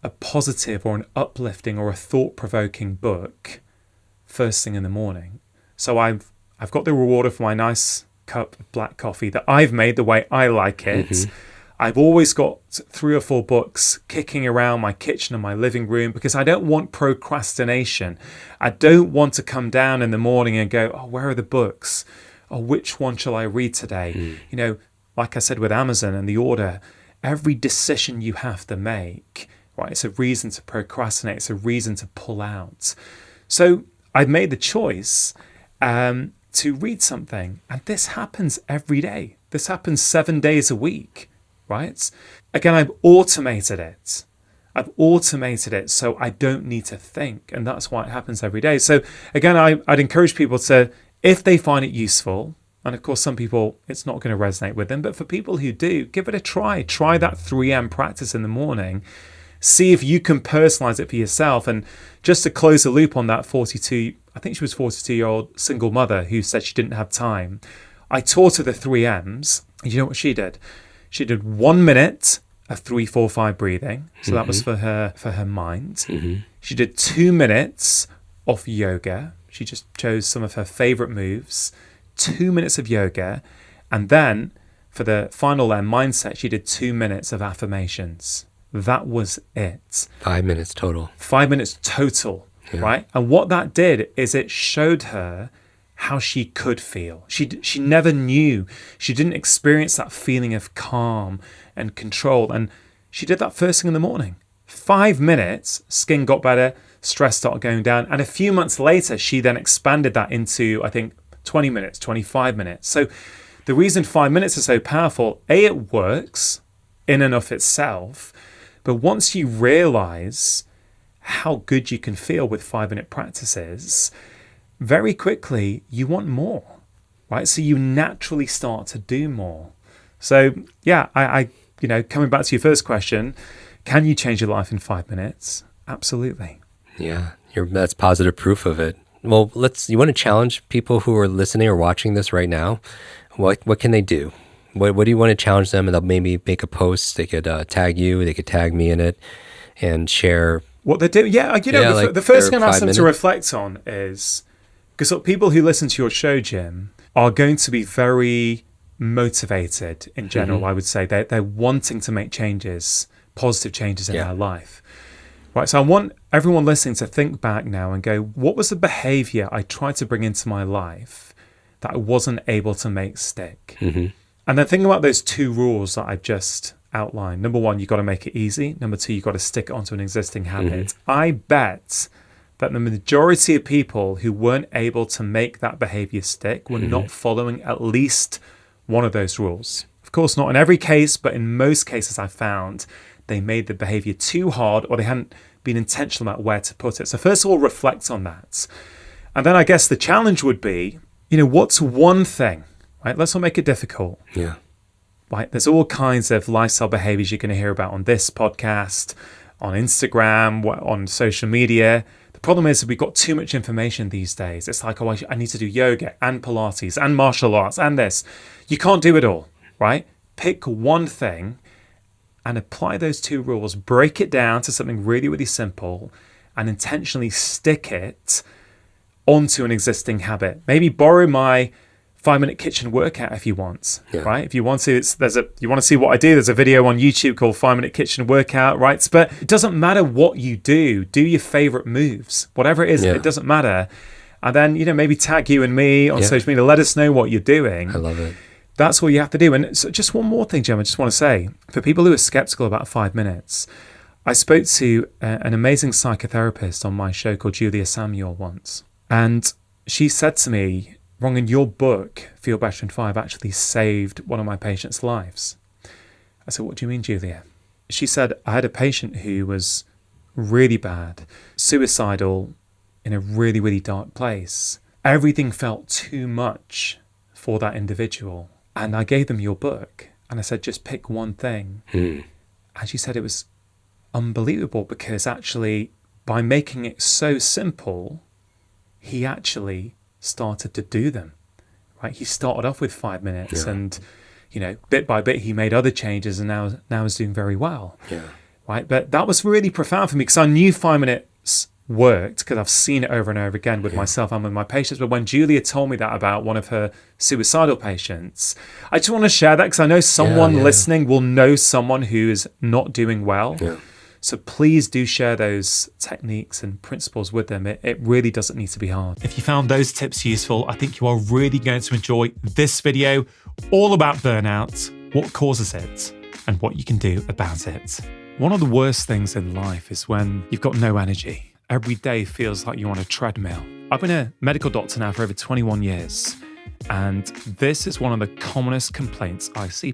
a positive or an uplifting or a thought-provoking book first thing in the morning. So I've got the rewarder for my nice cup of black coffee that I've made the way I like it. I've always got 3 or 4 books kicking around my kitchen and my living room because I don't want procrastination. I don't want to come down in the morning and go, oh, where are the books? Oh, which one shall I read today? You know, like I said with Amazon and the order, every decision you have to make, right, it's a reason to procrastinate. It's a reason to pull out. So I've made the choice to read something. And this happens every day. This happens 7 days a week. Right? Again, I've automated it. So I don't need to think. And that's why it happens every day. So again, I'd encourage people to, if they find it useful, and of course, some people, it's not going to resonate with them, but for people who do, give it a try. Try that 3M practice in the morning. See if you can personalize it for yourself. And just to close the loop on that 42, I think she was 42-year-old single mother who said she didn't have time. I taught her the 3Ms. And you know what she did? She did 1 minute of 3-4-5 breathing. So that was for her mind. She did 2 minutes of yoga. She just chose some of her favorite moves. 2 minutes of yoga. And then for the final mindset, she did 2 minutes of affirmations. That was it. 5 minutes total. 5 minutes total, right? And what that did is it showed her how she could feel. She never knew. She didn't experience that feeling of calm and control. And she did that first thing in the morning. 5 minutes, skin got better, stress started going down. And a few months later, she then expanded that into, I think, 20 minutes, 25 minutes. So the reason 5 minutes is so powerful, A, it works in and of itself. But once you realize how good you can feel with 5-minute practices, very quickly, you want more, right? So you naturally start to do more. So yeah, I coming back to your first question, can you change your life in 5 minutes? Absolutely. Yeah, that's positive proof of it. Well, you want to challenge people who are listening or watching this right now? What can they do? What do you want to challenge them? And they'll maybe make a post. They could tag you. They could tag me in it and share what they do. Yeah, the first thing I ask them to reflect on is, because people who listen to your show, Jim, are going to be very motivated in general, I would say. They're wanting to make changes, positive changes in their life. Right, so I want everyone listening to think back now and go, what was the behavior I tried to bring into my life that I wasn't able to make stick? And then think about those 2 rules that I've just outlined. Number 1, you've got to make it easy. Number 2, you've got to stick it onto an existing habit. I bet that the majority of people who weren't able to make that behavior stick were not following at least one of those rules. Of course, not in every case, but in most cases I found they made the behavior too hard or they hadn't been intentional about where to put it. So first of all, reflect on that. And then I guess the challenge would be, what's one thing, right? Let's not make it difficult. Yeah. Right? There's all kinds of lifestyle behaviors you're going to hear about on this podcast, on Instagram, on social media. The problem is we've got too much information these days. It's like, I need to do yoga and Pilates and martial arts and this. You can't do it all, right? Pick one thing and apply those 2 rules, break it down to something really, really simple, and intentionally stick it onto an existing habit. Maybe borrow my 5-minute kitchen workout if you want, right? If you want to, you want to see what I do, there's a video on YouTube called 5-minute kitchen workout, right? But it doesn't matter what you do your favorite moves, whatever it is, it doesn't matter. And then, maybe tag you and me on social media, let us know what you're doing. I love it. That's all you have to do. And so just one more thing, Jim, I just want to say, for people who are skeptical about 5 minutes, I spoke to an amazing psychotherapist on my show called Julia Samuel once. And she said to me, Rangan, your book, Feel Better in 5, actually saved one of my patients' lives. I said, what do you mean, Julia? She said, I had a patient who was really bad, suicidal, in a really, really dark place. Everything felt too much for that individual. And I gave them your book. And I said, just pick one thing. And she said it was unbelievable because actually, by making it so simple, he actually started to do them, right? He started off with 5 minutes and, bit by bit, he made other changes and now is doing very well, right? But that was really profound for me because I knew 5 minutes worked because I've seen it over and over again with myself and with my patients. But when Julia told me that about one of her suicidal patients, I just want to share that because I know someone listening will know someone who is not doing well. So please do share those techniques and principles with them. It really doesn't need to be hard. If you found those tips useful, I think you are really going to enjoy this video all about burnout, what causes it, and what you can do about it. One of the worst things in life is when you've got no energy. Every day feels like you're on a treadmill. I've been a medical doctor now for over 21 years, and this is one of the commonest complaints I see